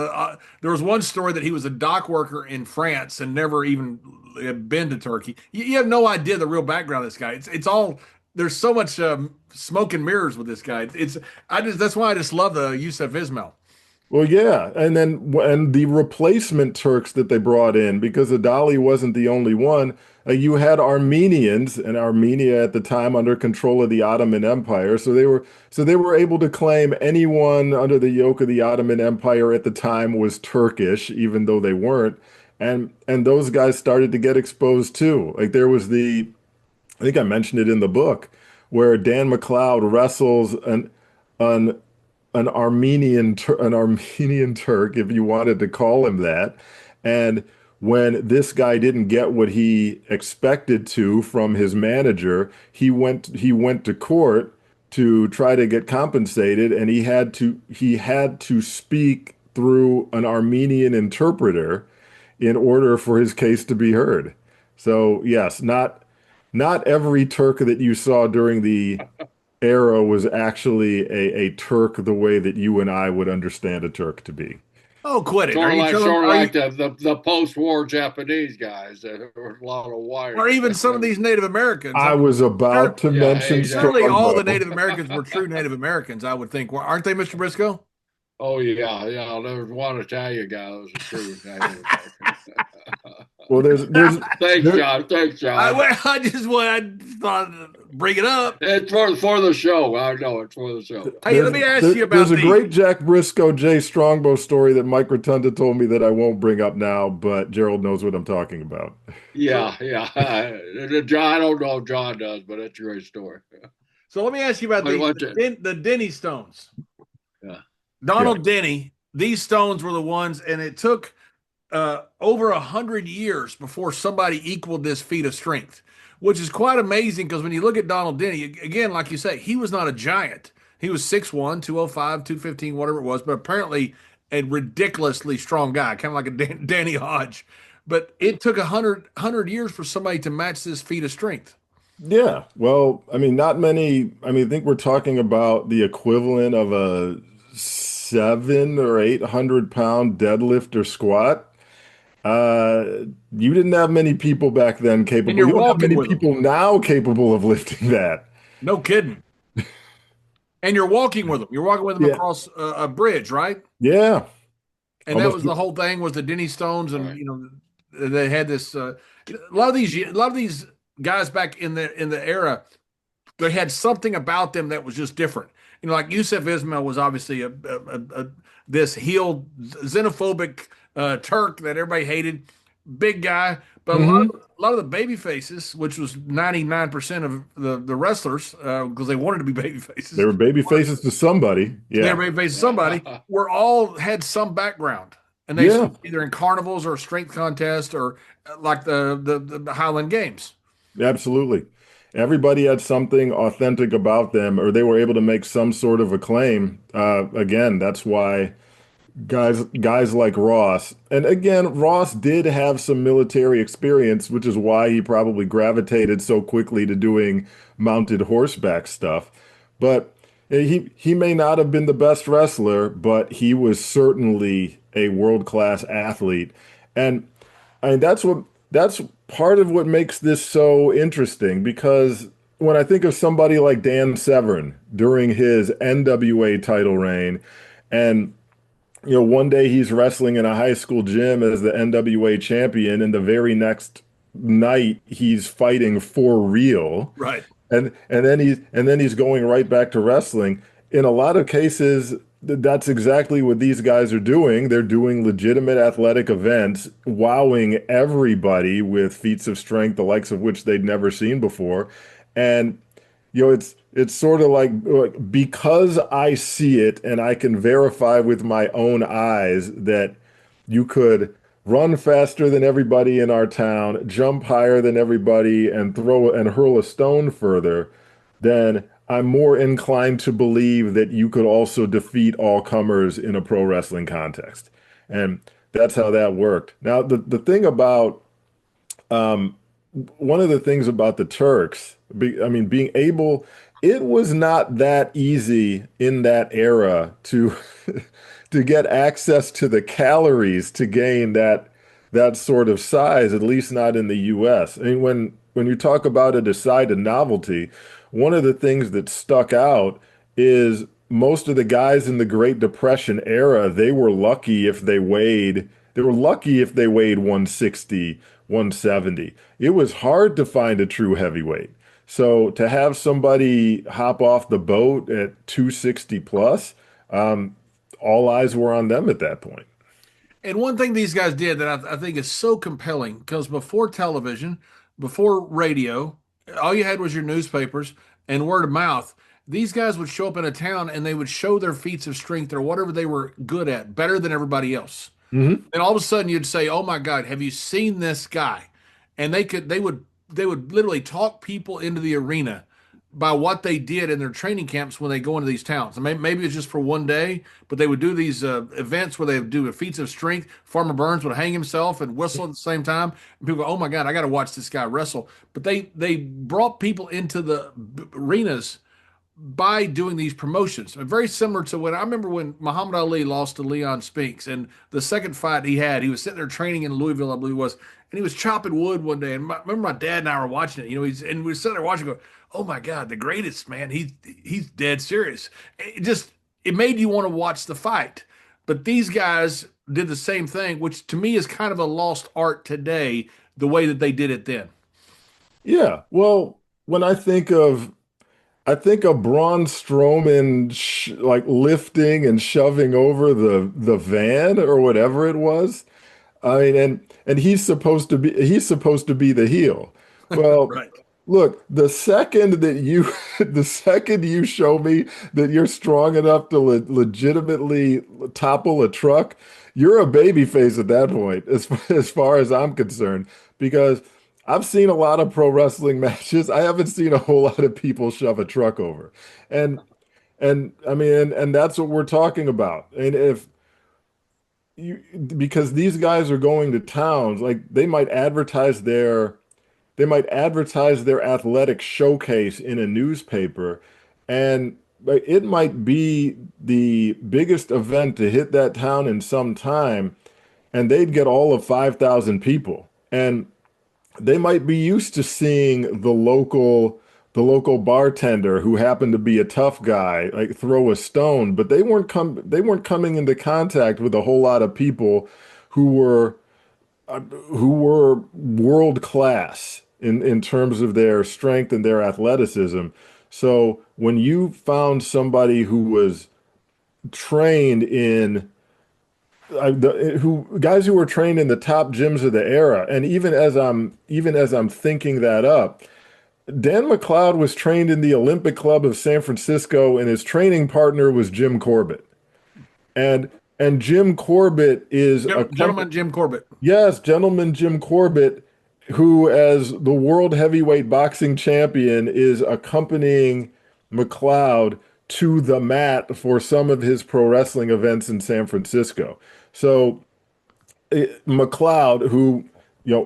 was one story that he was a dock worker in France and never even had been to Turkey. You have no idea the real background of this guy. It's all there's so much smoke and mirrors with this guy. It's I just that's why I just love the Yusuf Ismail. Well, yeah, and the replacement Turks that they brought in, because Adali wasn't the only one. You had Armenians and Armenia at the time under control of the Ottoman Empire, so they were able to claim anyone under the yoke of the Ottoman Empire at the time was Turkish, even though they weren't. And those guys started to get exposed too. Like there was I think I mentioned it in the book, where Dan McLeod wrestles an an Armenian Turk, if you wanted to call him that. And when this guy didn't get what he expected to from his manager, he went to court to try to get compensated, and he had to speak through an Armenian interpreter in order for his case to be heard. So yes, not every Turk that you saw during the era was actually a Turk the way that you and I would understand a Turk to be. Oh, quit it! Sort Are of you like, telling? sort of Are you like the post-war Japanese guys that were a lot of or wires. even some of these Native Americans? I I mean, was sure- about to Yeah, mention exactly. surely all the Strongbow. Native Americans were true Native Americans. I would think, aren't they, Mr. Briscoe? Oh yeah, yeah. There was one Italian guy that was a true Native American. Well, Thanks, there, John. Thanks, John. I thought bring it up. It's for the show. I know it's for the show. Hey, let me ask you there's about a the. great Jack Briscoe, Jay Strongbow story that Mike Rotunda told me that I won't bring up now, but Gerald knows what I'm talking about. Yeah, yeah. John, I don't know if John does, but it's a great story. So let me ask you about What, the Denny stones. yeah. Yeah. Donald Denny. These stones were the ones, and it took over 100 years before somebody equaled this feat of strength, which is quite amazing because when you look at Donald Denny, again, like you say, he was not a giant. He was 6'1", 205, 215, whatever it was, but apparently a ridiculously strong guy, kind of like a Danny Hodge. But it took 100 years for somebody to match this feat of strength. Yeah. Well, I mean, not many. I mean, I think we're talking about the equivalent of a 700 or 800 pound deadlift or squat. You didn't have many people back then And capable. you're You don't have walking many with them. people now capable of lifting that. No kidding. And you're walking with them. You're walking with them Yeah. across a bridge, right? Yeah. And that Almost. was the whole thing was the Denny Stones, and Right. they had this. A lot of these guys back in the era, they had something about them that was just different. Like Yusuf Ismail was obviously this healed xenophobic Turk that everybody hated, big guy, but Mhm. a lot of the baby faces, which was 99% of the wrestlers, because they wanted to be baby faces, They were baby faces to somebody. they Yeah. were baby faces. Somebody were all had some background, and they Yeah. either in carnivals or strength contest or like the Highland Games. Absolutely. Everybody had something authentic about them, or they were able to make some sort of a claim. Again, that's why guys like Ross, and again, Ross did have some military experience, which is why he probably gravitated so quickly to doing mounted horseback stuff. But he may not have been the best wrestler, but he was certainly a world-class athlete. And I mean, that's part of what makes this so interesting because when I think of somebody like Dan Severn during his NWA title reign, and one day he's wrestling in a high school gym as the NWA champion, and the very next night he's fighting for real, Right. and then he's going right back to wrestling. In a lot of cases, that's exactly what these guys are doing. They're doing legitimate athletic events, wowing everybody with feats of strength, the likes of which they'd never seen before. And it's sort of like because I see it and I can verify with my own eyes that you could run faster than everybody in our town, jump higher than everybody, and throw and hurl a stone further, then I'm more inclined to believe that you could also defeat all comers in a pro wrestling context. And that's how that worked. Now, the thing about um, one of the things about the Turks, I mean, being able, it was not that easy in that era to to get access to the calories to gain that sort of size, at least not in the US. I mean, when you talk about a decided novelty, one of the things that stuck out is most of the guys in the Great Depression era, they were lucky if they weighed 160, 170. It was hard to find a true heavyweight. So to have somebody hop off the boat at 260 plus, all eyes were on them at that point. And one thing these guys did that I think is so compelling because before television, before radio, all you had was your newspapers and word of mouth. These guys would show up in a town and they would show their feats of strength or whatever they were good at, better than everybody else. Hmm. And all of a sudden you'd say, "Oh my God, have you seen this guy?" And they would literally talk people into the arena by what they did in their training camps when they go into these towns. And maybe it's just for one day, but they would do these events where they would do feats of strength. Farmer Burns would hang himself and whistle at the same time. And people go, "Oh my God, I got to watch this guy wrestle." But they brought people into the arenas by doing these promotions. Very similar to when I remember when Muhammad Ali lost to Leon Spinks, and the second fight he was sitting there training in Louisville, I believe it was, and he was chopping wood one day. And remember my dad and I were watching it. And we were sitting there watching, go, "Oh my God, the greatest man! He's dead serious." It made you want to watch the fight. But these guys did the same thing, which to me is kind of a lost art today, the way that they did it then. Yeah. Well, when I think of Braun Strowman like lifting and shoving over the van or whatever it was. I mean, and he's supposed to be the heel. Well, Right. look, the second you show me that you're strong enough to legitimately topple a truck, you're a baby face at that point, as far as I'm concerned, because I've seen a lot of pro wrestling matches. I haven't seen a whole lot of people shove a truck over. And and I mean, and that's what we're talking about. And if you because these guys are going to towns, like they might advertise their athletic showcase in a newspaper, and like, it might be the biggest event to hit that town in some time, and they'd get all of 5,000 people. And they might be used to seeing the local bartender who happened to be a tough guy like throw a stone, but they weren't coming into contact with a whole lot of people who were who were world class in terms of their strength and their athleticism. So when you found somebody who was trained in who guys who were trained in the top gyms of the era, and even as I'm thinking that up, Dan McLeod was trained in the Olympic Club of San Francisco, and his training partner was Jim Corbett. And Jim Corbett is a Gentleman Jim Corbett. yes, gentleman Jim Corbett, who, as the world heavyweight boxing champion, is accompanying McLeod to the mat for some of his pro wrestling events in San Francisco. So McLeod, who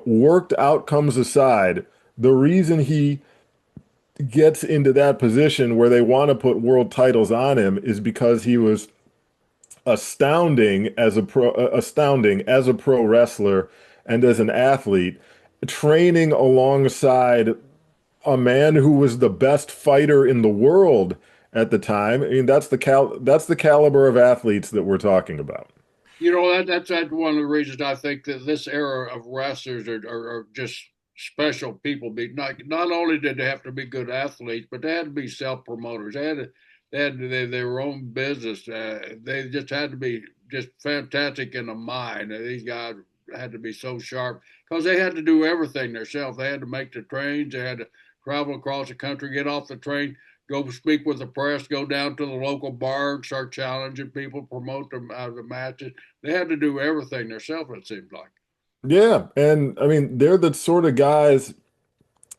worked outcomes aside, the reason he gets into that position where they want to put world titles on him is because he was astounding as a pro wrestler and as an athlete, training alongside a man who was the best fighter in the world at the time. I mean, that's the caliber of athletes that we're talking about. That's one of the reasons I think that this era of wrestlers are just special people. Not only did they have to be good athletes, but they had to be self promoters. They had their own business. They just had to be just fantastic in the mind. These guys had to be so sharp because they had to do everything themselves. They had to make the trains. They had to travel across the country, get off the train, go speak with the press, go down to the local bar and start challenging people, promote the matches. They had to do everything themselves, it seems like. Yeah, and I mean they're the sort of guys.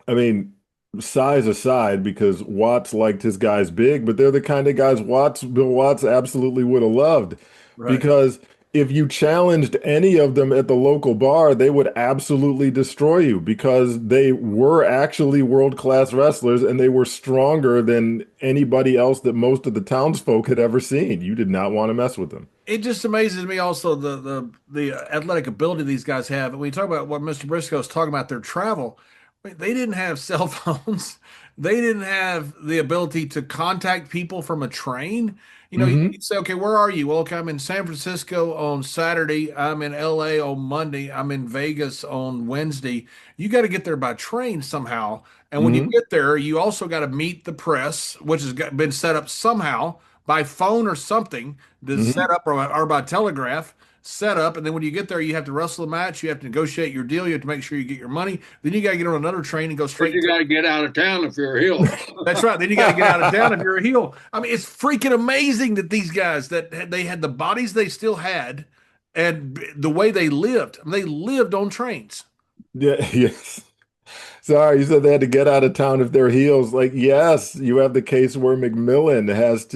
I mean, size aside, because Watts liked his guys big, but they're the kind of guys Bill Watts absolutely would have loved. Right. Because if you challenged any of them at the local bar, they would absolutely destroy you because they were actually world-class wrestlers and they were stronger than anybody else that most of the townsfolk had ever seen. You did not want to mess with them. It just amazes me also the athletic ability these guys have. And when you talk about what Mr. Briscoe is talking about their travel, I mean, they didn't have cell phones. They didn't have the ability to contact people from a train. You know, Hmm. you'd say, okay, where are you? Well, okay, I'm in San Francisco on Saturday. I'm in LA on Monday. I'm in Vegas on Wednesday. You got to get there by train somehow. And when you Hmm. get there, you also got to meet the press, which been set up somehow by phone or something to set Hmm. up or by telegraph set up. And then when you get there, you have to wrestle the match. You have to negotiate your deal. You have to make sure you get your money. Then you got to get on another train and go But straight you to. got to get out of town if you're a heel. That's right. Then you got to get out of town if you're a heel. I mean, it's freaking amazing that these guys they had the bodies they still had and the way they lived. I mean, they lived on trains. Yeah, yes. Sorry, you said they had to get out of town if they're heels. Like, yes, you have the case where McMillan has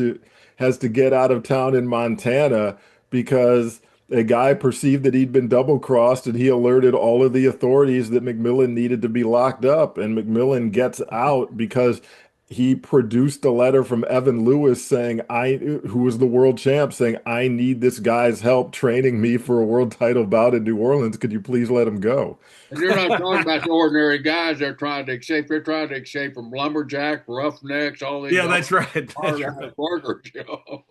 to get out of town in Montana because a guy perceived that he'd been double crossed and he alerted all of the authorities that McMillan needed to be locked up. And McMillan gets out because he produced a letter from Evan Lewis saying, who was the world champ, saying, I need this guy's help training me for a world title bout in New Orleans. Could you please let him go? And you're not talking about the ordinary guys they're trying to escape. They're trying to escape from lumberjack, roughnecks, all these Yeah, that's right. That's hard ass right. workers. You know?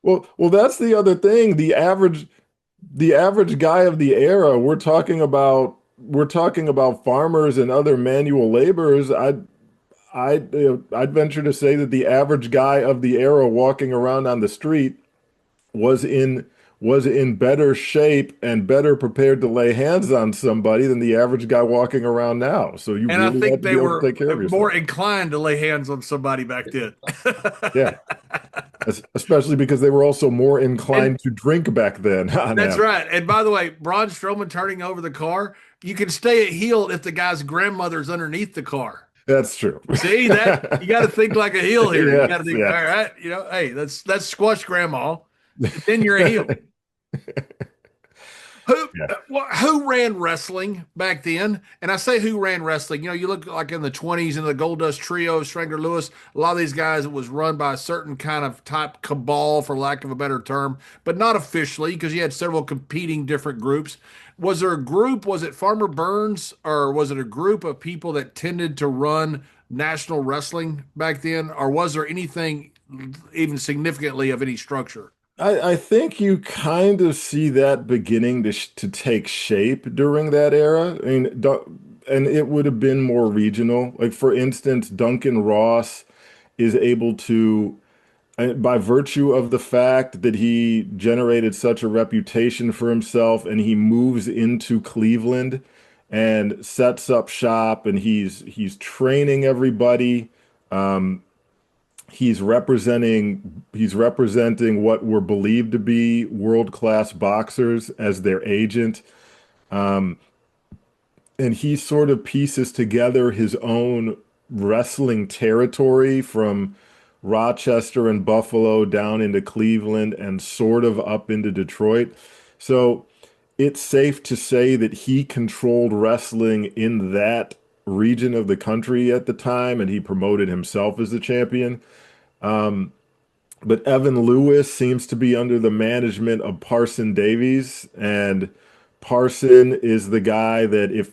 Well, that's the other thing. The average guy of the era, we're talking about farmers and other manual laborers. I'd venture to say that the average guy of the era walking around on the street was in was in better shape and better prepared to lay hands on somebody than the average guy walking around now. So you And I really think have to they be able to were take care of more yourself. inclined to lay hands on somebody back then. Yeah, especially because they were also more And inclined to drink back then on that's average. right. And by the way, Braun Strowman turning over the car, you can stay at heel if the guy's grandmother's underneath the car. That's true. See that you got to think like a heel here. You got to Yes, think, all yes. right, hey, that's squash grandma. Then you're a heel. Who Yeah. who ran wrestling back then? And I say who ran wrestling. You look like in the 20s in the Goldust Trio, Strangler Lewis. A lot of these guys, it was run by a certain kind of type cabal, for lack of a better term, but not officially because you had several competing different groups. Was there a group? Was it Farmer Burns, or was it a group of people that tended to run national wrestling back then, or was there anything even significantly of any structure? I think you kind of see that beginning to take shape during that era. I mean, and it would have been more regional. Like for instance, Duncan Ross is able to, by virtue of the fact that he generated such a reputation for himself, and he moves into Cleveland and sets up shop, and he's training everybody. Um, he's representing what were believed to be world-class boxers as their agent. Um, and he sort of pieces together his own wrestling territory from Rochester and Buffalo down into Cleveland and sort of up into Detroit. So it's safe to say that he controlled wrestling in that region of the country at the time, and he promoted himself as the champion. Um, but Evan Lewis seems to be under the management of Parson Davies, and Parson is the guy that if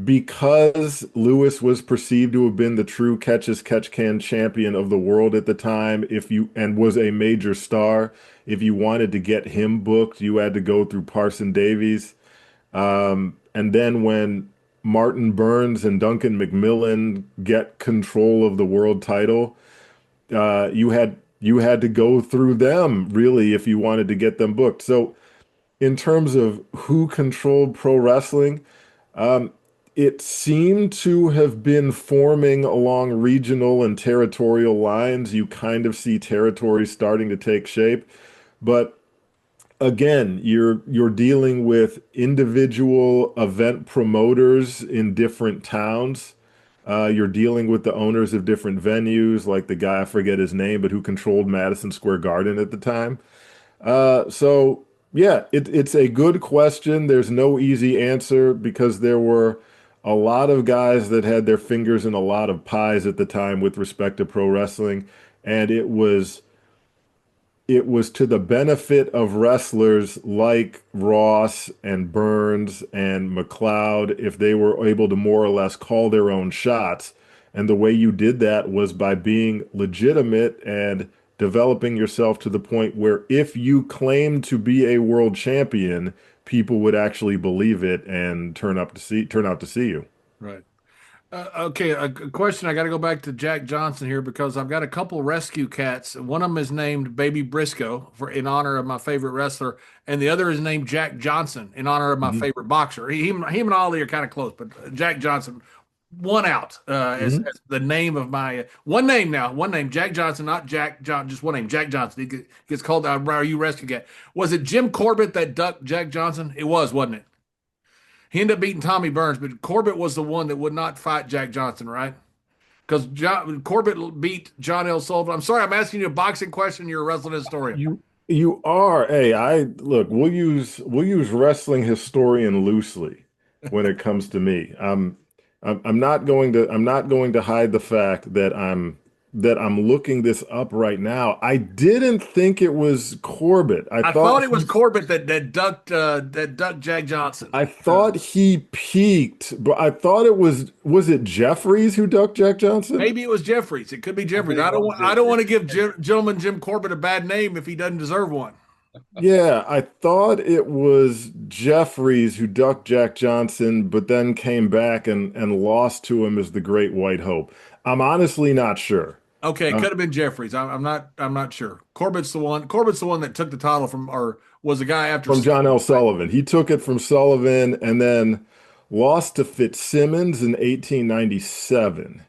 because Lewis was perceived to have been the true catch-as-catch-can champion of the world at the time, if you and was a major star, if you wanted to get him booked, you had to go through Parson Davies. And then when Martin Burns and Duncan McMillan get control of the world title, you had to go through them really if you wanted to get them booked. So in terms of who controlled pro wrestling, it seemed to have been forming along regional and territorial lines. You kind of see territories starting to take shape, but again, you're dealing with individual event promoters in different towns. You're dealing with the owners of different venues, like the guy, I forget his name, but who controlled Madison Square Garden at the time. So yeah, it's a good question. There's no easy answer because there were a lot of guys that had their fingers in a lot of pies at the time with respect to pro wrestling, and it was to the benefit of wrestlers like Ross and Burns and McLeod if they were able to more or less call their own shots. And the way you did that was by being legitimate and developing yourself to the point where if you claimed to be a world champion, people would actually believe it and turn out to see you. Right. Okay, a question. I got to go back to Jack Johnson here because I've got a couple rescue cats. One of them is named Baby Briscoe for in honor of my favorite wrestler, and the other is named Jack Johnson in honor of my Mhm. favorite boxer. Him and Ollie are kind of close, but Jack Johnson, one out Mhm. as the name of my one name now. One name, Jack Johnson, not Jack John, just one name, Jack Johnson. Gets called Are You Rescue Cat? Was it Jim Corbett that ducked Jack Johnson? It was, wasn't it? He ended up beating Tommy Burns, but Corbett was the one that would not fight Jack Johnson, right? Because Corbett beat John L. Sullivan. I'm sorry, I'm asking you a boxing question. You're a wrestling historian. You are. Hey, I look, we'll use wrestling historian loosely when it comes to me. I'm not going to hide the fact that I'm looking this up right now. I didn't think it was Corbett. I I thought thought it was he Corbett that ducked Jack Johnson. I thought he peaked, but I thought it was it Jeffries who ducked Jack Johnson? Maybe it was Jeffries. It could be I Jeffries. think I it don't was want I don't Jeffrey. want to give gentleman Jim Corbett a bad name if he doesn't deserve one. Yeah, I thought it was Jeffries who ducked Jack Johnson, but then came back and lost to him as the Great White Hope. I'm honestly not sure. Okay, it Um, could have been Jeffries. I'm not sure. Corbett's the one. Corbett's the one that took the title from or was the guy after from John Sullivan, L. right? Sullivan. He took it from Sullivan and then lost to Fitzsimmons in 1897.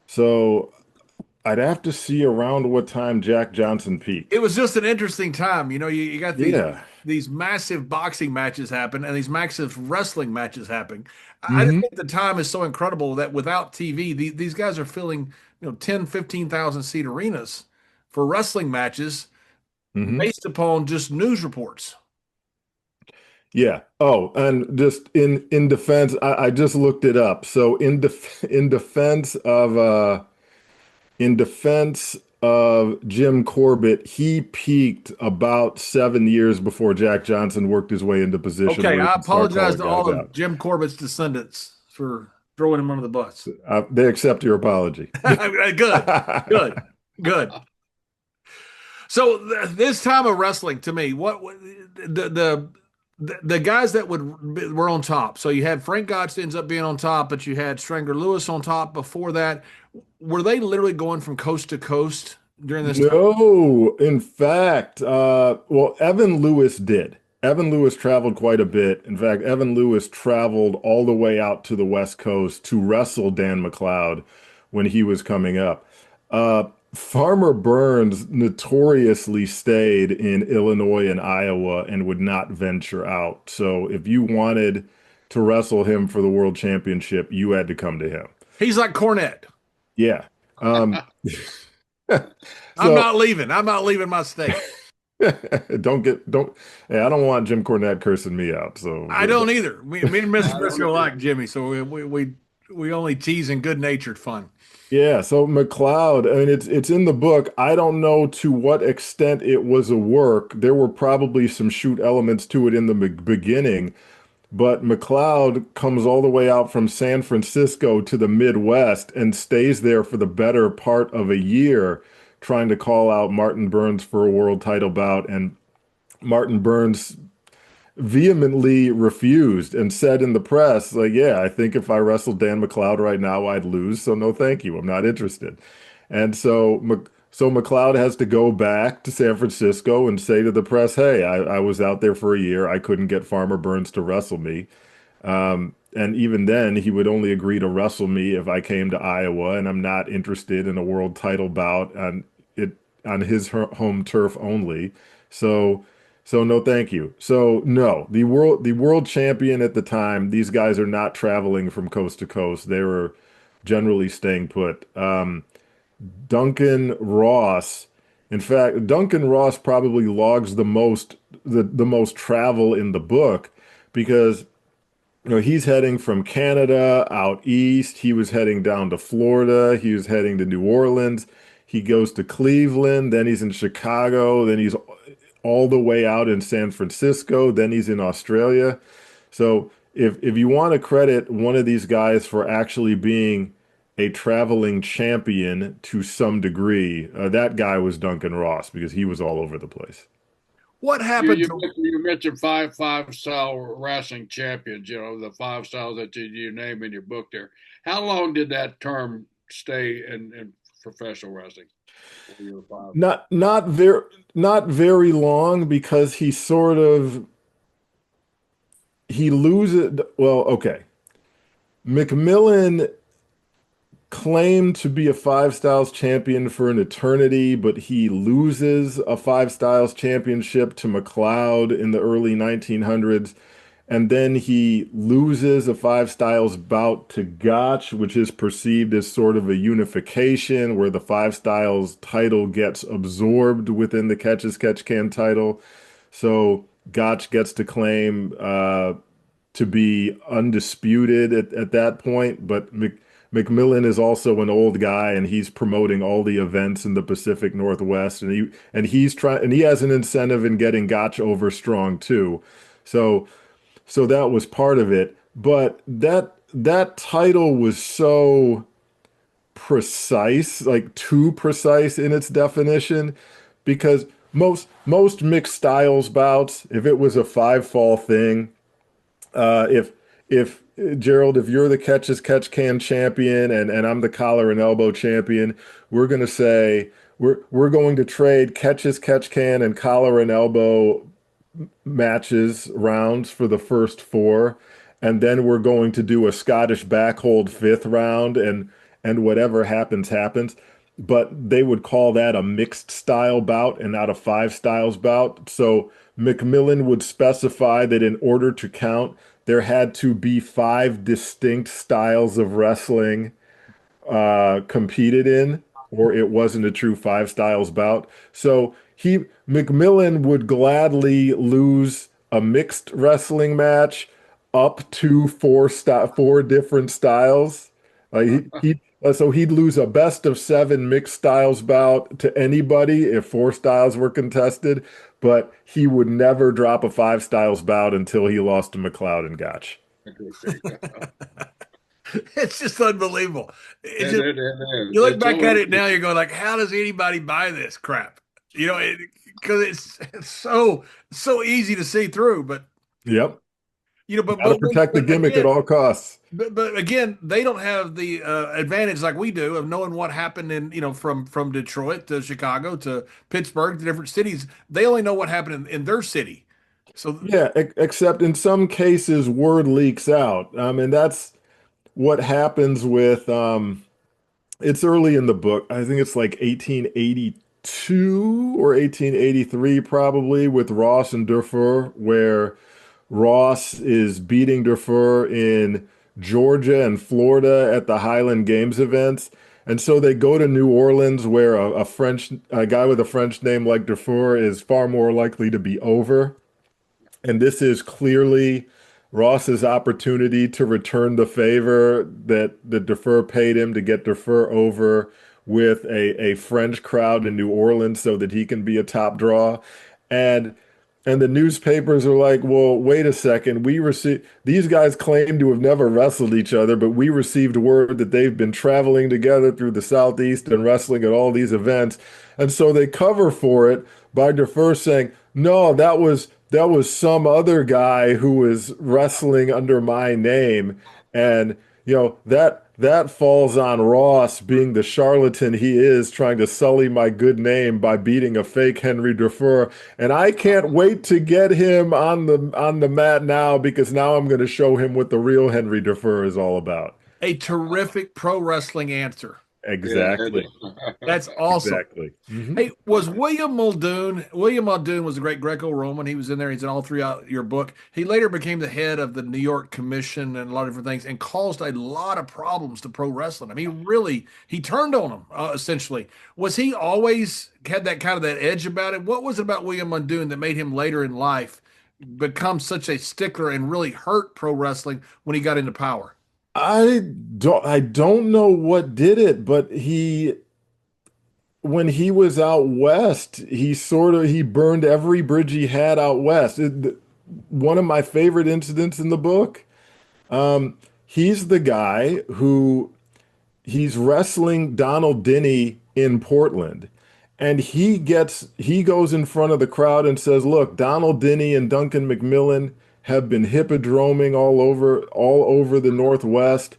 So I'd have to see around what time Jack Johnson It peaked. was just an interesting time. You got Yeah. these massive boxing matches happen and these massive wrestling matches happen. I just Hmm. think the time is so incredible that without TV, these guys are filling, 10, 15,000 seat arenas for wrestling matches Hmm. based upon just news reports. Yeah. Oh, and just in defense, I just looked it up. So in defense of Jim Corbett, he peaked about 7 years before Jack Johnson worked his way into position Okay, where he I could start apologize calling to guys all of out. Jim Corbett's descendants for throwing him under the bus. They accept your apology. Good, good, good. So this time of wrestling, to me, the guys that were on top. So you had Frank Gotch ends up being on top, but you had Strangler Lewis on top before that. Were they literally going from coast to coast during this time? No, in fact, well, Evan Lewis did. Evan Lewis traveled quite a bit. In fact, Evan Lewis traveled all the way out to the West Coast to wrestle Dan McLeod when he was coming up. Farmer Burns notoriously stayed in Illinois and Iowa and would not venture out. So if you wanted to wrestle him for the world championship, you had to come to him. He's like Cornette. Yeah. Um, I'm so not leaving. I'm not leaving my state. don't hey, I don't want Jim Cornette cursing me out. So I don't either. Me and Mr. I don't Briscoe either. like Jimmy, so we only tease in good natured fun. yeah, so McLeod, I mean it's in the book. I don't know to what extent it was a work. There were probably some shoot elements to it in the beginning, but McLeod comes all the way out from San Francisco to the Midwest and stays there for the better part of a year trying to call out Martin Burns for a world title bout and Martin Burns vehemently refused and said in the press, like, yeah, I think if I wrestled Dan McLeod right now, I'd lose. So no, thank you. I'm not interested. And so So McLeod has to go back to San Francisco and say to the press, "Hey, I was out there for a year. I couldn't get Farmer Burns to wrestle me." And even then, he would only agree to wrestle me if I came to Iowa, and I'm not interested in a world title bout it on his home turf only. So, so no, thank you. So no, the world champion at the time, these guys are not traveling from coast to coast. They were generally staying put. Duncan Ross, in fact, Duncan Ross probably logs the most travel in the book because he's heading from Canada out east. He was heading down to Florida. He was heading to New Orleans. He goes to Cleveland. Then he's in Chicago. Then he's all the way out in San Francisco. Then he's in Australia. So if you want to credit one of these guys for actually being a traveling champion to some degree, that guy was Duncan Ross because he was all over the place. What You happened you to mentioned, you mentioned five star wrestling champions. You know the five styles that you name in your book there. How long did that term stay in professional wrestling? For your five. Not very long because he loses. Well, okay. McMillan claimed to be a five styles champion for an eternity, but he loses a five styles championship to McLeod in the early 1900s. And then he loses a five styles bout to Gotch, which is perceived as sort of a unification where the five styles title gets absorbed within the Catch as Catch Can title. So Gotch gets to claim to be undisputed at that point, but McMillan is also an old guy and he's promoting all the events in the Pacific Northwest and he has an incentive in getting Gotch over strong too. So so that was part of it, but that title was so precise, like too precise in its definition, because most mixed styles bouts, if it was a five fall thing, if Gerald, if you're the catch as catch can champion and I'm the collar and elbow champion, we're gonna say we're going to trade catch as catch can and collar and elbow matches rounds for the first four, and then we're going to do a Scottish backhold fifth round, and whatever happens happens. But they would call that a mixed style bout and not a five styles bout. So McMillan would specify that in order to count, there had to be five distinct styles of wrestling competed in, or it wasn't a true five styles bout. So McMillan would gladly lose a mixed wrestling match up to four different styles. So he'd lose a best of seven mixed styles bout to anybody if four styles were contested, but he would never drop a five styles bout until he lost to McLeod and Gotch. it's just unbelievable. It's just, It you look it's back at always, it now, you're going like, how does anybody buy this crap? You know, because it's so easy to see through. But Yep. but Got to protect the gimmick at again, all costs. but again, they don't have the advantage like we do of knowing what happened in from Detroit to Chicago to Pittsburgh to different cities. They only know what happened in their city. So Yeah, except in some cases, word leaks out. And that's what happens with it's early in the book. I think it's like 1882 or 1883 probably with Ross and Dufour, where Ross is beating Dufour in Georgia and Florida at the Highland Games events. And so they go to New Orleans where a guy with a French name like Dufour is far more likely to be over. And this is clearly Ross's opportunity to return the favor that the Defer paid him to get Defer over with a French crowd in New Orleans so that he can be a top draw. And and the newspapers are like, well, wait a second. These guys claim to have never wrestled each other, but we received word that they've been traveling together through the Southeast and wrestling at all these events. And so they cover for it by Defer saying, no, that was some other guy who was wrestling under my name. And that falls on Ross being the charlatan he is, trying to sully my good name by beating a fake Henry Dufour. And I can't wait to get him on the mat now, because now I'm going to show him what the real Henry Dufour is all about. A terrific pro wrestling answer. Yeah. Exactly. That's awesome. Exactly. Mhm. Hey, was William Muldoon? William Muldoon was a great Greco-Roman. He was in there. He's in all throughout your book. He later became the head of the New York Commission and a lot of different things, and caused a lot of problems to pro wrestling. I mean, really, he turned on them essentially. Was he always had that kind of that edge about it? What was it about William Muldoon that made him later in life become such a stickler and really hurt pro wrestling when he got into power? I don't know what did it, but when he was out west, he burned every bridge he had out west. One of my favorite incidents in the book, he's the guy who he's wrestling Donald Dinny in Portland. And he goes in front of the crowd and says, "Look, Donald Dinny and Duncan McMillan have been hippodroming all over the Northwest.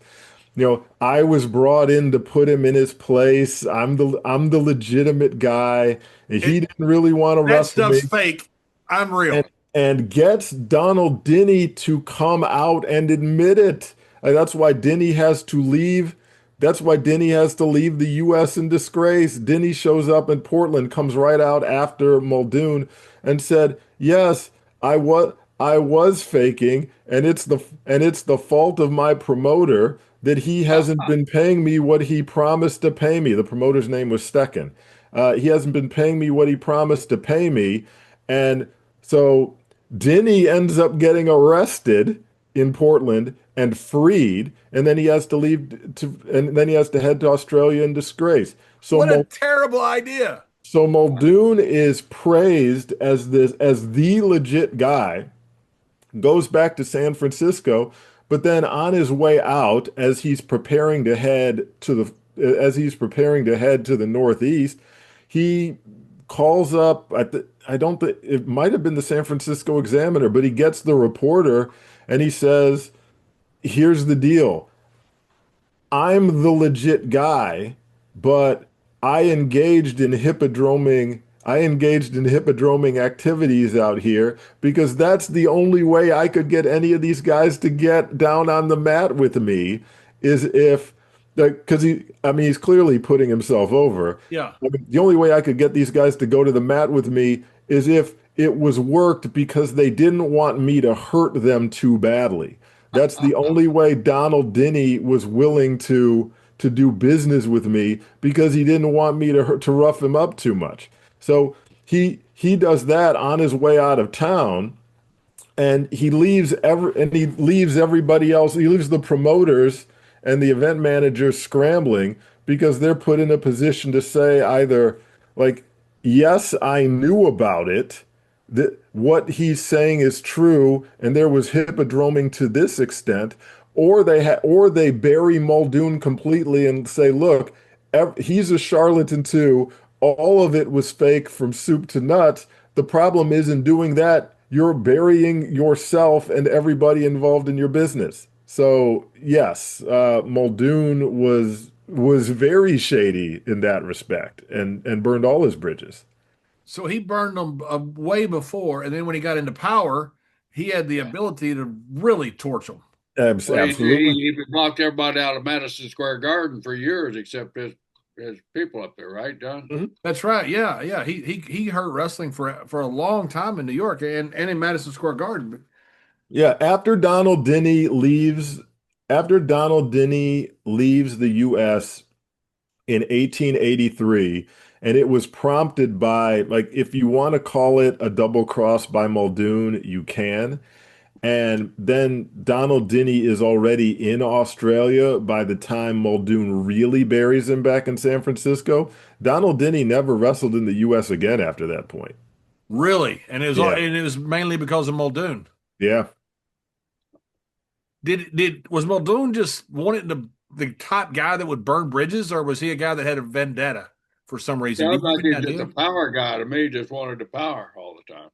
I was brought in to put him in his place. I'm the legitimate guy. He It, didn't really want to that wrestle me." stuff's fake. I'm real. And gets Donald Dinny to come out and admit it. That's why Dinny has to leave. That's why Dinny has to leave the U.S. in disgrace. Dinny shows up in Portland, comes right out after Muldoon, and said, "Yes, I was faking, and it's the fault of my promoter that he hasn't been paying me what he promised to pay me." The promoter's name was Stecken. He hasn't been paying me what he promised to pay me, and so Dinny ends up getting arrested in Portland and freed, and then he has to and then he has to head to Australia in disgrace. So What a terrible idea. Muldoon is praised as the legit guy, goes back to San Francisco, but then on his way out, as he's preparing to head to the Northeast, he calls up I don't think it might have been the San Francisco Examiner, but he gets the reporter and he says, "Here's the deal. I'm the legit guy, but I engaged in hippodroming activities out here because that's the only way I could get any of these guys to get down on the mat with me, is if because he's clearly putting himself over. Yeah. I mean, the only way I could get these guys to go to the mat with me is if it was worked because they didn't want me to hurt them too badly. That's the only way Donald Dinny was willing to do business with me, because he didn't want me to rough him up too much." So he does that on his way out of town, and he leaves everybody else. He leaves the promoters and the event managers scrambling, because they're put in a position to say either like, "Yes, I knew about it, that what he's saying is true, and there was hippodroming to this extent," or they bury Muldoon completely and say, "Look, he's a charlatan too. All of it was fake from soup to nuts. The problem is, in doing that, you're burying yourself and everybody involved in your business." So yes, Muldoon was very shady in that respect, and burned all his bridges. So he burned them way before, and then when he got into power, he had the ability to really torch them. Well, Absolutely. he blocked everybody out of Madison Square Garden for years, except his people up there, right, John? Mhm. That's right. Yeah, yeah. He hurt wrestling for a long time in New York and in Madison Square Garden. Yeah, after Donald Dinny leaves the US in 1883, and it was prompted by, like, if you want to call it a double cross by Muldoon, you can. And then Donald Dinny is already in Australia by the time Muldoon really buries him back in San Francisco. Donald Dinny never wrestled in the US again after that point. Really, and Yeah. it was mainly because of Muldoon. Yeah. Did was Muldoon just wanted the top guy that would burn bridges, or was he a guy that had a vendetta for some reason? Do Sounds you have like any he's just idea? a power guy to me. Just wanted the power all the time.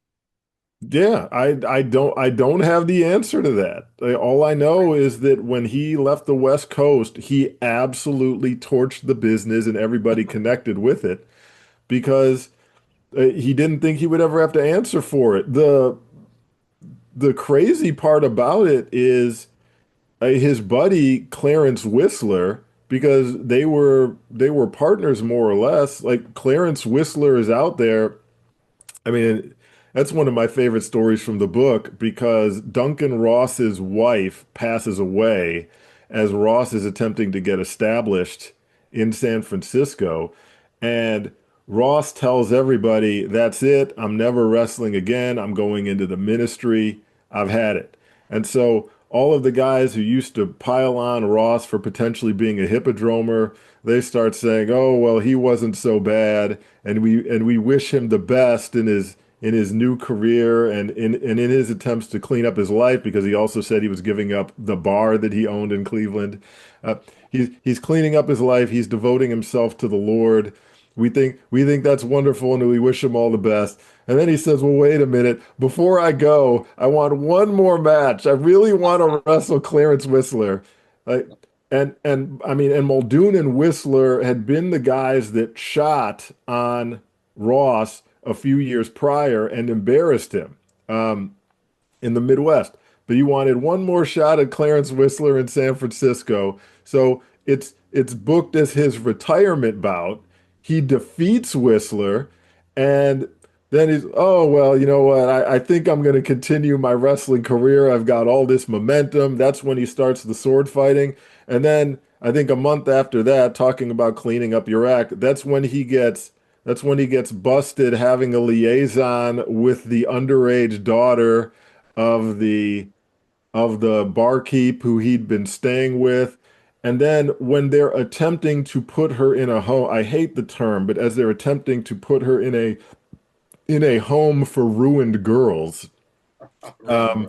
Yeah, I don't have the answer to that. All I know is that when he left the West Coast, he absolutely torched the business and everybody connected with it because he didn't think he would ever have to answer for it. The crazy part about it is his buddy Clarence Whistler, because they were partners more or less. Like Clarence Whistler is out there. I mean, that's one of my favorite stories from the book because Duncan Ross's wife passes away as Ross is attempting to get established in San Francisco. And Ross tells everybody, that's it. I'm never wrestling again. I'm going into the ministry. I've had it. And so all of the guys who used to pile on Ross for potentially being a hippodromer, they start saying, "Oh, well, he wasn't so bad, and we wish him the best in his new career and in his attempts to clean up his life because he also said he was giving up the bar that he owned in Cleveland. Uh, he's cleaning up his life. He's devoting himself to the Lord. We think that's wonderful, and we wish him all the best." And then he says, "Well, wait a minute. Before I go, I want one more match. I really want to wrestle Clarence Whistler." Like, and I mean, and Muldoon and Whistler had been the guys that shot on Ross a few years prior and embarrassed him in the Midwest. But he wanted one more shot at Clarence Whistler in San Francisco. So it's booked as his retirement bout. He defeats Whistler, and then he's, oh, well, you know what? I think I'm going to continue my wrestling career. I've got all this momentum. That's when he starts the sword fighting. And then I think a month after that, talking about cleaning up your act, that's when he gets busted having a liaison with the underage daughter of the barkeep who he'd been staying with. And then when they're attempting to put her in a home, I hate the term, but as they're attempting to put her in a home for ruined girls, Right.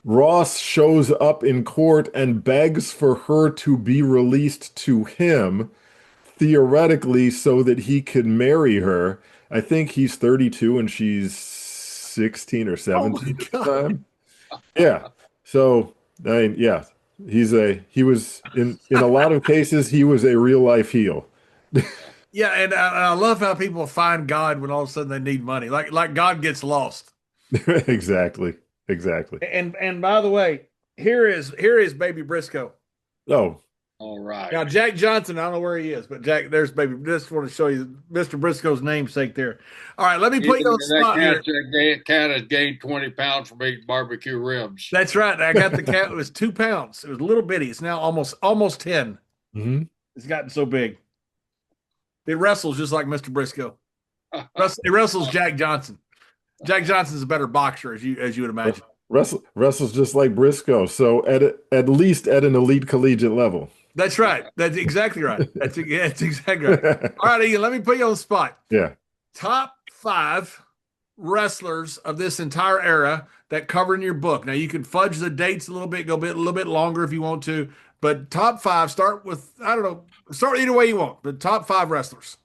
Ross shows up in court and begs for her to be released to him, theoretically, so that he could marry her. I think he's 32 and she's 16 or Oh my 17 at the God. time. Yeah. So, I mean, yeah, he was in a lot of cases, he was a real life heel. Yeah, and I love how people find God when all of a sudden they need money. Like God gets lost. Exactly. Exactly. And by the way, here is baby Briscoe. Oh, All right. Now Jack Johnson, I don't know where he is, but Jack, there's baby. Just want to show you Mr. Briscoe's namesake there. All right, let me put you on the That spot here. cat has gained 20 pounds from eating barbecue ribs. That's right. I got the cat. It was 2 pounds. It was a little bitty. It's now almost 10. mhm. It's gotten so big. It wrestles just like Mr. Briscoe. It wrestles Jack Johnson. Jack Johnson's a better boxer, as you would imagine. Wrestles just like Briscoe. So at least at an elite collegiate level. That's right. That's exactly right. That's exactly right. All right, Ian, let me put you on the spot. Yeah. Top five wrestlers of this entire era that cover in your book. Now you can fudge the dates a little bit, go a little bit longer if you want to, but top five. Start with I don't know. Start either way you want. But top five wrestlers.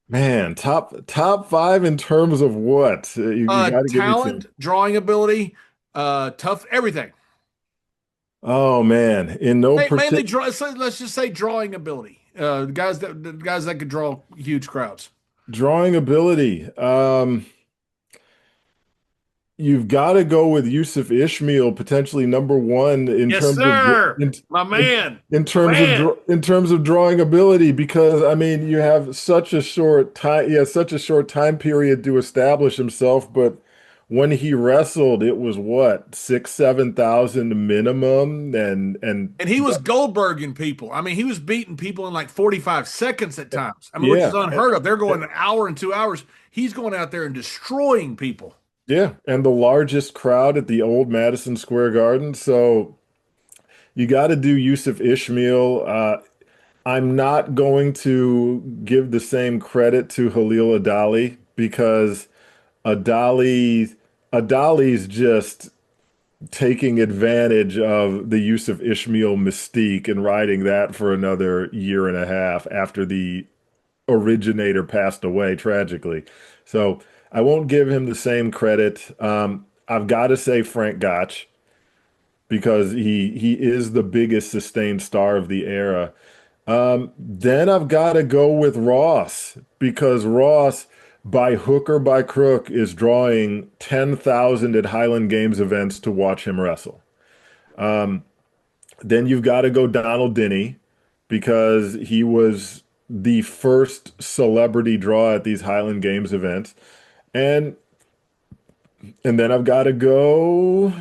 Man, top five in terms of what? You got to give me some. Talent, drawing ability, tough, everything. Oh man, in no Mainly particular draw. Let's just say drawing ability. The guys that could draw huge crowds. drawing ability. You've got to go with Yusuf Ishmael, potentially number one in Yes, terms of sir. My man. My man. in terms of drawing ability, because I mean you have such a short time, yeah, such a short time period to establish himself, but when he wrestled, it was what, 7,000 minimum, and And he was Goldberging people. I mean, he was beating people in like 45 seconds at times. I mean, which is yeah, unheard of. They're going an hour and 2 hours. He's going out there and destroying people. yeah, and the largest crowd at the old Madison Square Garden. So you got to do Yusuf Ishmael. I'm not going to give the same credit to Halil Adali because Adali Adali's just taking advantage of the Yusuf Ishmael mystique and riding that for another year and a half after the originator passed away tragically. So I won't give him the same credit. I've got to say Frank Gotch because he is the biggest sustained star of the era. Then I've got to go with Ross because Ross, by hook or by crook, is drawing 10,000 at Highland Games events to watch him wrestle. Then you've got to go Donald Dinney because he was the first celebrity draw at these Highland Games events. And and then I've got to go,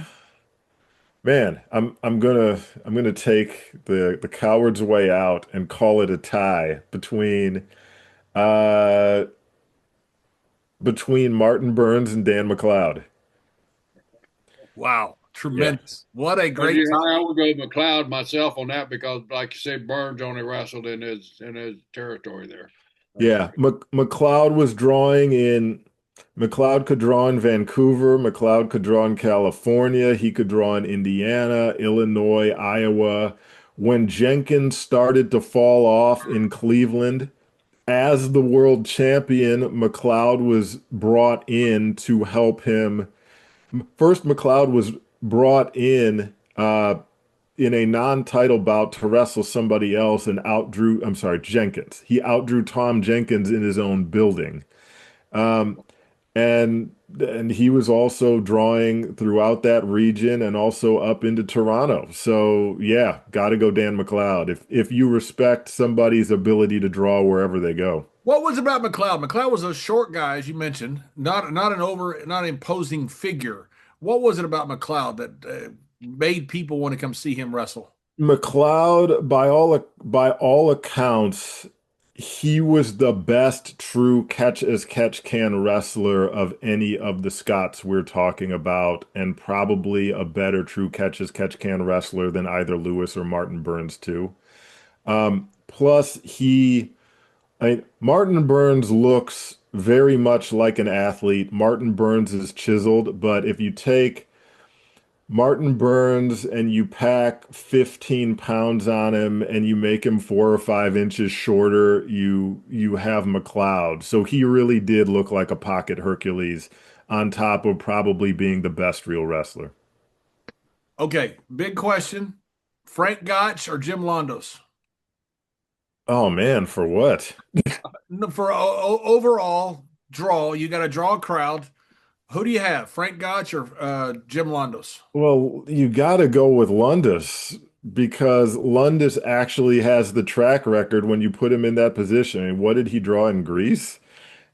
man, I'm gonna take the coward's way out and call it a tie uh between Martin Burns and Dan McLeod. Wow, Yeah. tremendous! What a But great you know, I time. would go McLeod myself on that because, like you said, Burns only wrestled in his territory there. That's Yeah, right. McLeod was drawing in McLeod could draw in Vancouver, McLeod could draw in California, he could draw in Indiana, Illinois, Iowa. When Jenkins started to fall off in Cleveland, as the world champion, McLeod was brought in to help him. First, McLeod was brought in a non-title bout to wrestle somebody else and outdrew, I'm sorry, Jenkins. He outdrew Tom Jenkins in his own building. Um, and he was also drawing throughout that region and also up into Toronto. So yeah, got to go Dan McLeod if you respect somebody's ability to draw wherever they go. What was about McLeod? McLeod was a short guy, as you mentioned, not imposing figure. What was it about McLeod that made people want to come see him wrestle? McLeod, by all accounts, he was the best true catch as catch can wrestler of any of the Scots we're talking about, and probably a better true catch as catch can wrestler than either Lewis or Martin Burns too. Plus, Martin Burns looks very much like an athlete. Martin Burns is chiseled, but if you take Martin Burns and you pack 15 pounds on him and you make him 4 or 5 inches shorter, you have McLeod. So he really did look like a pocket Hercules on top of probably being the best real wrestler. Okay, big question: Frank Gotch or Jim Londos? Oh man, for what? No, for overall draw, you got to draw a crowd. Who do you have, Frank Gotch or Jim Londos? Well, you got to go with Lundus because Lundus actually has the track record when you put him in that position. I mean, what did he draw in Greece?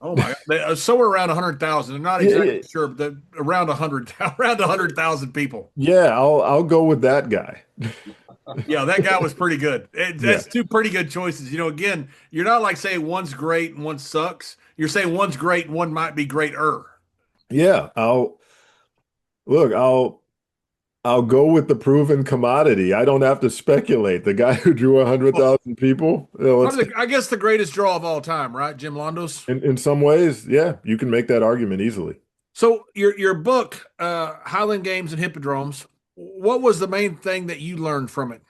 Oh my God, somewhere around 100,000. I'm not Yeah, exactly yeah, sure, but around 100, around 100,000 people. yeah, I'll go with that guy. Yeah, that guy was pretty good. Yeah. That's two pretty good choices. Again, you're not like saying one's great and one sucks. You're saying one's great and one might be greater. Yeah, look, I'll go with the proven commodity. I don't have to speculate. The guy who drew Well, 100,000 people, probably I guess the greatest draw of all time, right? Jim Londos. in some ways, yeah, you can make that argument easily. So your book, Highland Games and Hippodromes, what was the main thing that you learned from it?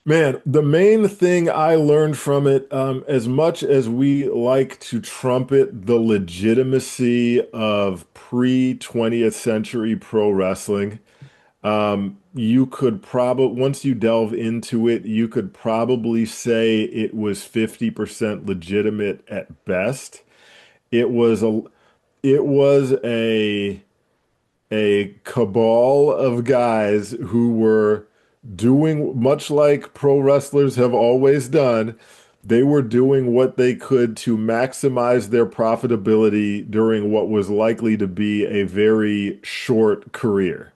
Man, the main thing I learned from it, as much as we like to trumpet the legitimacy of pre-20th century pro wrestling, you could probably, once you delve into it, you could probably say it was 50% legitimate at best. It was a, it was a cabal of guys who were doing much like pro wrestlers have always done. They were doing what they could to maximize their profitability during what was likely to be a very short career.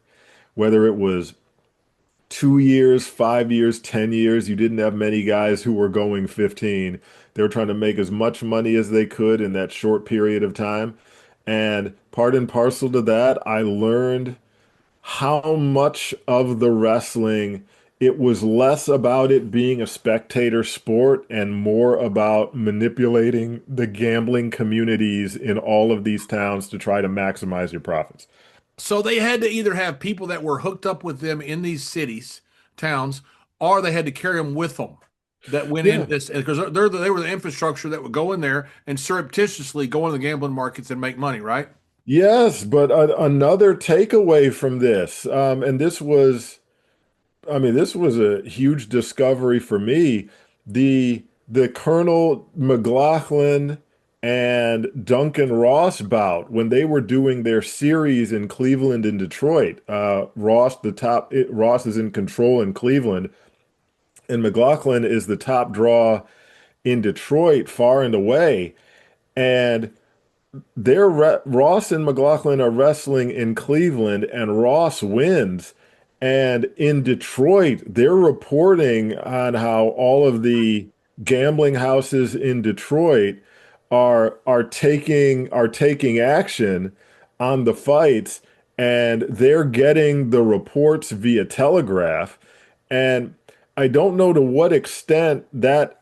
Whether it was 2 years, 5 years, 10 years, you didn't have many guys who were going 15. They were trying to make as much money as they could in that short period of time. And part and parcel to that, I learned how much of the wrestling it was less about it being a spectator sport and more about manipulating the gambling communities in all of these towns to try to maximize your profits. So they had to either have people that were hooked up with them in these cities, towns, or they had to carry them with them that went in Yeah. this because they were the infrastructure that would go in there and surreptitiously go into the gambling markets and make money, right? Yes, but another takeaway from this, and this was, I mean, this was a huge discovery for me. The Colonel McLaughlin and Duncan Ross bout when they were doing their series in Cleveland and Detroit. Ross is in control in Cleveland, and McLaughlin is the top draw in Detroit, far and away. And Ross and McLaughlin are wrestling in Cleveland, and Ross wins. And in Detroit, they're reporting on how all of the gambling houses in Detroit are taking action on the fights, and they're getting the reports via telegraph. And I don't know to what extent that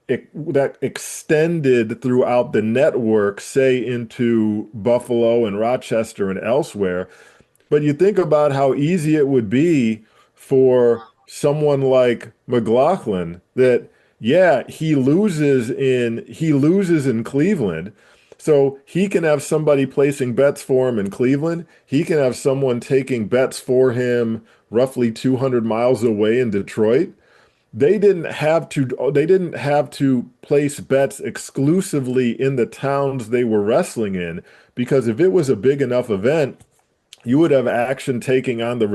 extended throughout the network, say into Buffalo and Rochester and elsewhere. But you think about how easy it would be for someone like McLaughlin that, yeah, he loses in Cleveland. So he can have somebody placing bets for him in Cleveland. He can have someone taking bets for him roughly 200 miles away in Detroit. They didn't have to place bets exclusively in the towns they were wrestling in, because if it was a big enough event, you would have action taken on the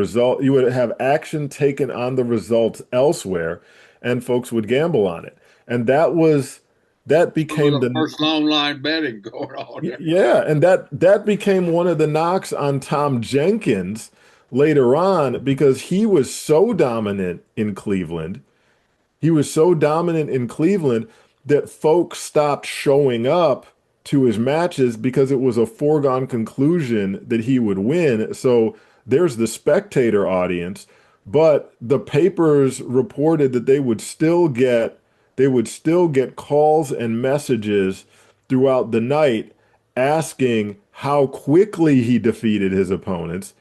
results elsewhere, and folks would gamble on it. And that Some of became the the first long line betting going on there. yeah, and that became one of the knocks on Tom Jenkins later on, because he was so dominant in Cleveland that folks stopped showing up to his matches because it was a foregone conclusion that he would win. So there's the spectator audience, but the papers reported that they would still get calls and messages throughout the night asking how quickly he defeated his opponents.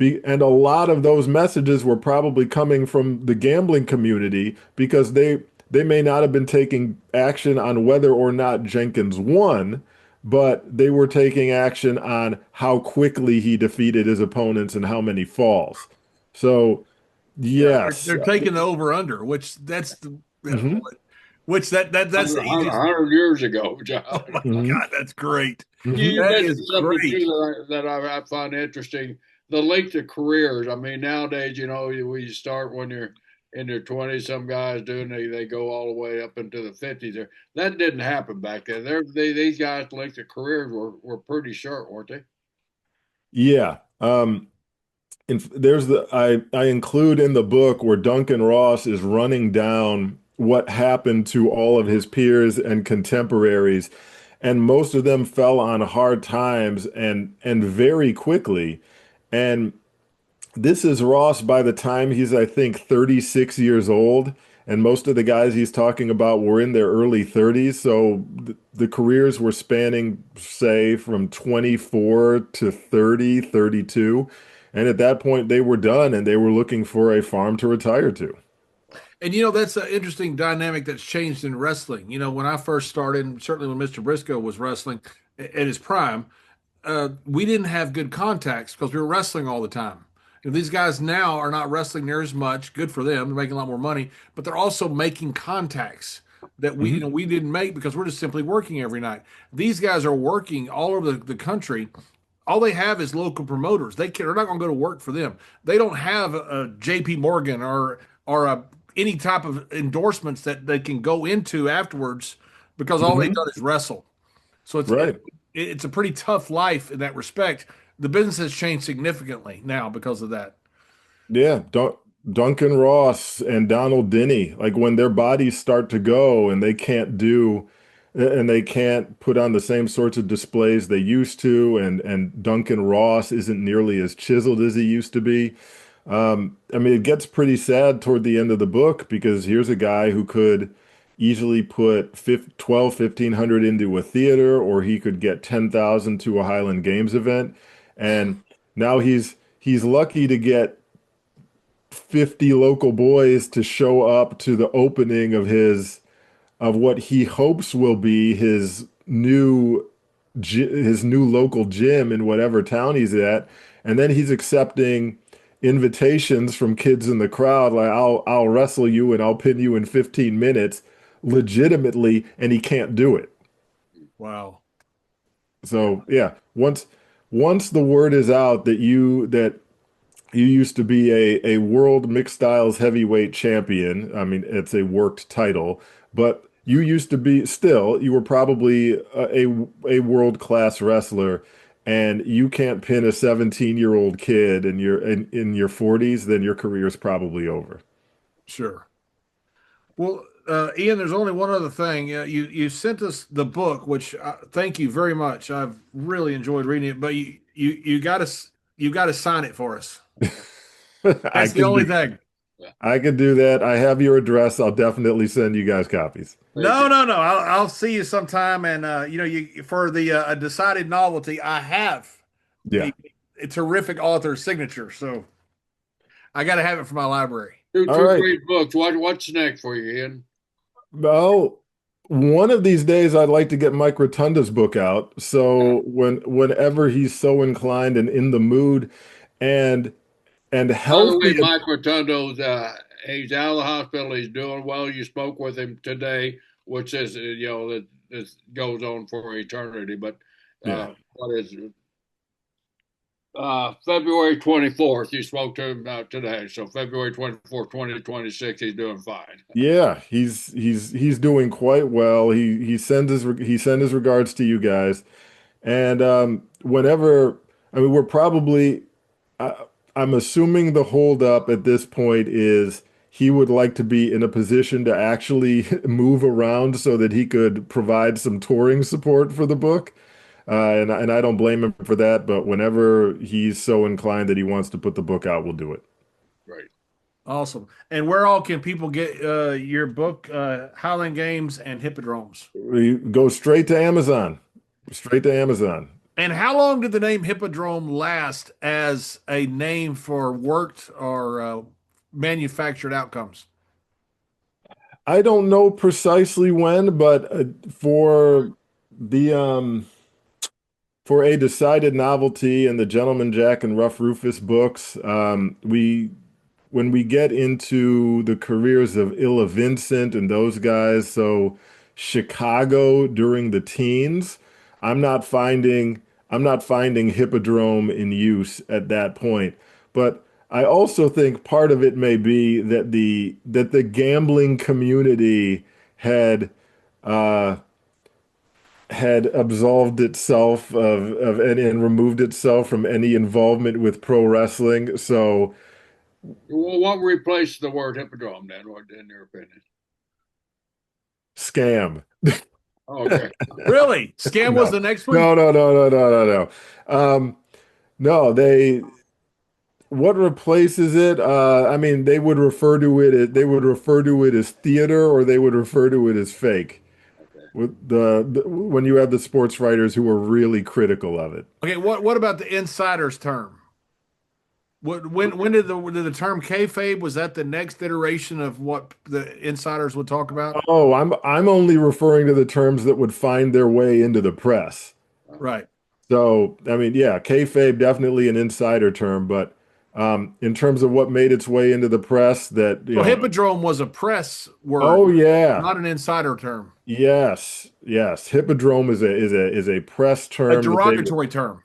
And a lot of those messages were probably coming from the gambling community, because they may not have been taking action on whether or not Jenkins won, but they were taking action on how quickly he defeated his opponents and how many falls. So, Yeah, they're, yes. they're taking the over under, which that's the Mhm, which that's the easiest. 100 years ago, Oh John. my mhm, God, that's great. You mhm. That mentioned is something too great. that I find interesting. The length of careers. I mean, nowadays, we start when you're in their 20s. Some guys they go all the way up into the 50s. That didn't happen back then. These guys' length of careers were pretty short, weren't they? Yeah. And I include in the book where Duncan Ross is running down what happened to all of his peers and contemporaries, and most of them fell on hard times and very quickly. And this is Ross by the time he's, I think, 36 years old, and most of the guys he's talking about were in their early 30s. So the careers were spanning, say, from 24 to 30, 32. And at that point, they were done and they were looking for a farm to retire to. And that's an interesting dynamic that's changed in wrestling. When I first started, and certainly when Mr. Briscoe was wrestling at his prime, we didn't have good contacts because we were wrestling all the time. These guys now are not wrestling near as much. Good for them; they're making a lot more money, but they're also making contacts that we Mhm. we didn't make because we're just simply working every night. These guys are working all over the country. All they have is local promoters. They're not going to go to work for them. They don't have a J.P. Morgan or any type of endorsements that they can go into afterwards because all they've Mhm. done is wrestle. So Right. it's a pretty tough life in that respect. The business has changed significantly now because of that. Yeah, Duncan Ross and Donald Denny, like when their bodies start to go and they can't put on the same sorts of displays they used to, and Duncan Ross isn't nearly as chiseled as he used to be. I mean, it gets pretty sad toward the end of the book, because here's a guy who could easily put 1,500 into a theater, or he could get 10,000 to a Highland Games event. And now he's lucky to get 50 local boys to show up to the opening of what he hopes will be his new his new local gym in whatever town he's at, and then he's accepting invitations from kids in the crowd like I'll wrestle you and I'll pin you in 15 minutes legitimately, and he can't do it. Wow. Yeah. So yeah, once the word is out that you used to be a world mixed styles heavyweight champion. I mean, it's a worked title, but you used to be still, you were probably a world-class wrestler, and you can't pin a 17-year-old kid in your 40s, then your career is probably over. Sure. Well, Ian, there's only one other thing. You sent us the book, which thank you very much. I've really enjoyed reading it. But you got to sign it for us. I That's the can only do thing. I can do that. I have your address. I'll definitely send you guys copies. Thank No, you. no, no. I'll see you sometime. And you for the a decided novelty, I have Yeah. a terrific author's signature, so I got to have it for my library. Two All two right. great books. What's next for you, Ian? Well, one of these days I'd like to get Mike Rotunda's book out. So whenever he's so inclined and in the mood and By the way, healthy. Mike Rotundo's he's out of the hospital. He's doing well. You spoke with him today, which is that this goes on for eternity. But Yeah. what is it? February 24th, you spoke to him about today. So February 24th, 2026, he's doing fine. Yeah, he's doing quite well. He sent his regards to you guys. And whenever I mean we're probably I, I'm assuming the holdup at this point is he would like to be in a position to actually move around so that he could provide some touring support for the book. And I don't blame him for that, but whenever he's so inclined that he wants to put the book out, we'll do it. Right. Awesome. And where all can people get your book, Highland Games and Hippodromes? We go straight to Amazon. Straight to Amazon. And how long did the name Hippodrome last as a name for worked or manufactured outcomes? I don't know precisely when, but the for a decided novelty in the Gentleman Jack and Rough Rufus books, we when we get into the careers of Illa Vincent and those guys, so Chicago during the teens, I'm not finding I'm not finding Hippodrome in use at that point. But I also think part of it may be that the gambling community had uh, had absolved itself of any and removed itself from any involvement with pro wrestling. So Well, what replaced the word hippodrome then, in your opinion? scam. Oh, okay. Really? Scam was No, the next one? no, no, no, no, no, no, no. No, what replaces it? I mean, they would refer to it as theater, or they would refer to it as fake. Okay. With when you have the sports writers who are really critical of it. Okay, what about the insider's term? When did the term kayfabe, was that the next iteration of what the insiders would talk about? Oh, I'm only referring to the terms that would find their way into the press. Right. So, I mean, yeah, kayfabe definitely an insider term, but in terms of what made its way into the press, that So hippodrome was a press word, oh yeah, not an insider term, yes, yes, hippodrome is a press a term that they derogatory term.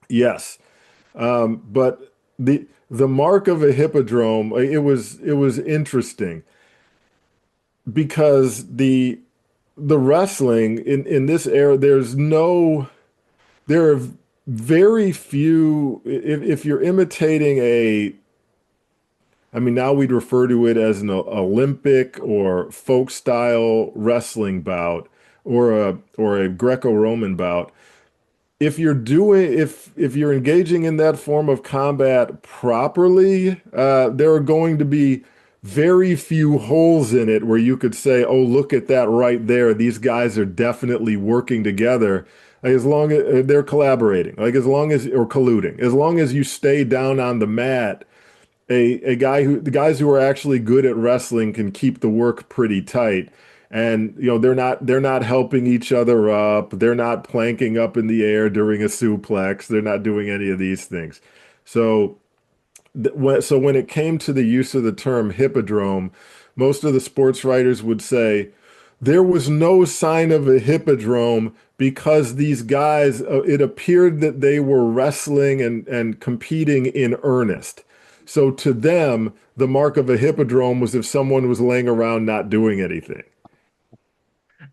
yes, but the mark of a hippodrome, it was interesting because the wrestling in this era, there are very few, if you're imitating I mean, now we'd refer to it as an Olympic or folk style wrestling bout or a Greco-Roman bout. If you're engaging in that form of combat properly, there are going to be very few holes in it where you could say, "Oh, look at that right there. These guys are definitely working together." Like, as long as they're collaborating, like as long as or colluding, as long as you stay down on the mat, the guys who are actually good at wrestling can keep the work pretty tight. And they're not helping each other up. They're not planking up in the air during a suplex. They're not doing any of these things. So when it came to the use of the term hippodrome, most of the sports writers would say there was no sign of a hippodrome because these guys, it appeared that they were wrestling and competing in earnest. So to them, the mark of a hippodrome was if someone was laying around not doing anything.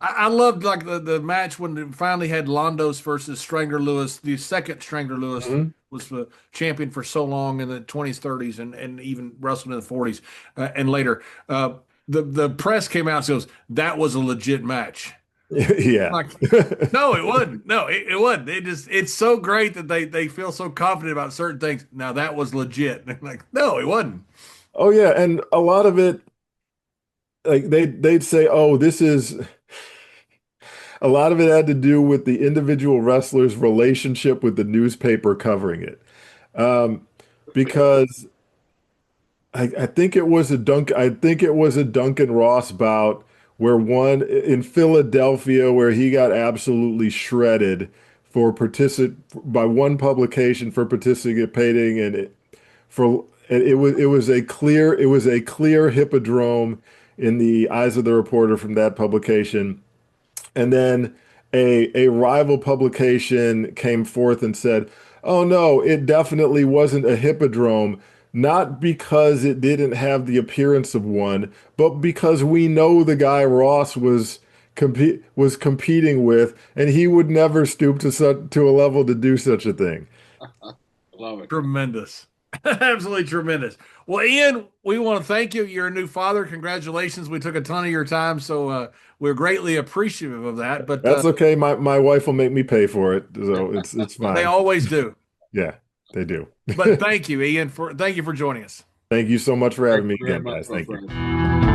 I loved like the match when they finally had Londos versus Strangler Lewis. The second Strangler Lewis Mhm. was the champion for so long in the 20s, 30s, and even wrestled in the 40s and later. The press came out and goes, that was a legit match. Yeah. Like, no, it wasn't. No, it wasn't. It's so great that they feel so confident about certain things. Now that was legit. Like, no, it wasn't. Oh yeah, and a lot of it, like they'd say, "Oh, this is." A lot of it had to do with the individual wrestler's relationship with the newspaper covering it. Um, because I think it was a Duncan Ross bout where one in Philadelphia where he got absolutely shredded for particip by one publication for participating and it was a clear hippodrome in the eyes of the reporter from that publication. And then a rival publication came forth and said, "Oh no, it definitely wasn't a hippodrome, not because it didn't have the appearance of one, but because we know the guy Ross was competing with, and he would never stoop to a level to do such a thing." Love it. Tremendous. Absolutely tremendous. Well, Ian, we want to thank you. You're a new father. Congratulations. We took a ton of your time, so we're greatly appreciative of that. But That's okay. My wife will make me pay for it, so it's they fine. always do. Yeah, they do. But thank you, Ian, for thank you for joining us. Thank you so much for Thank having me you very again, much, guys. my Thank you. friend.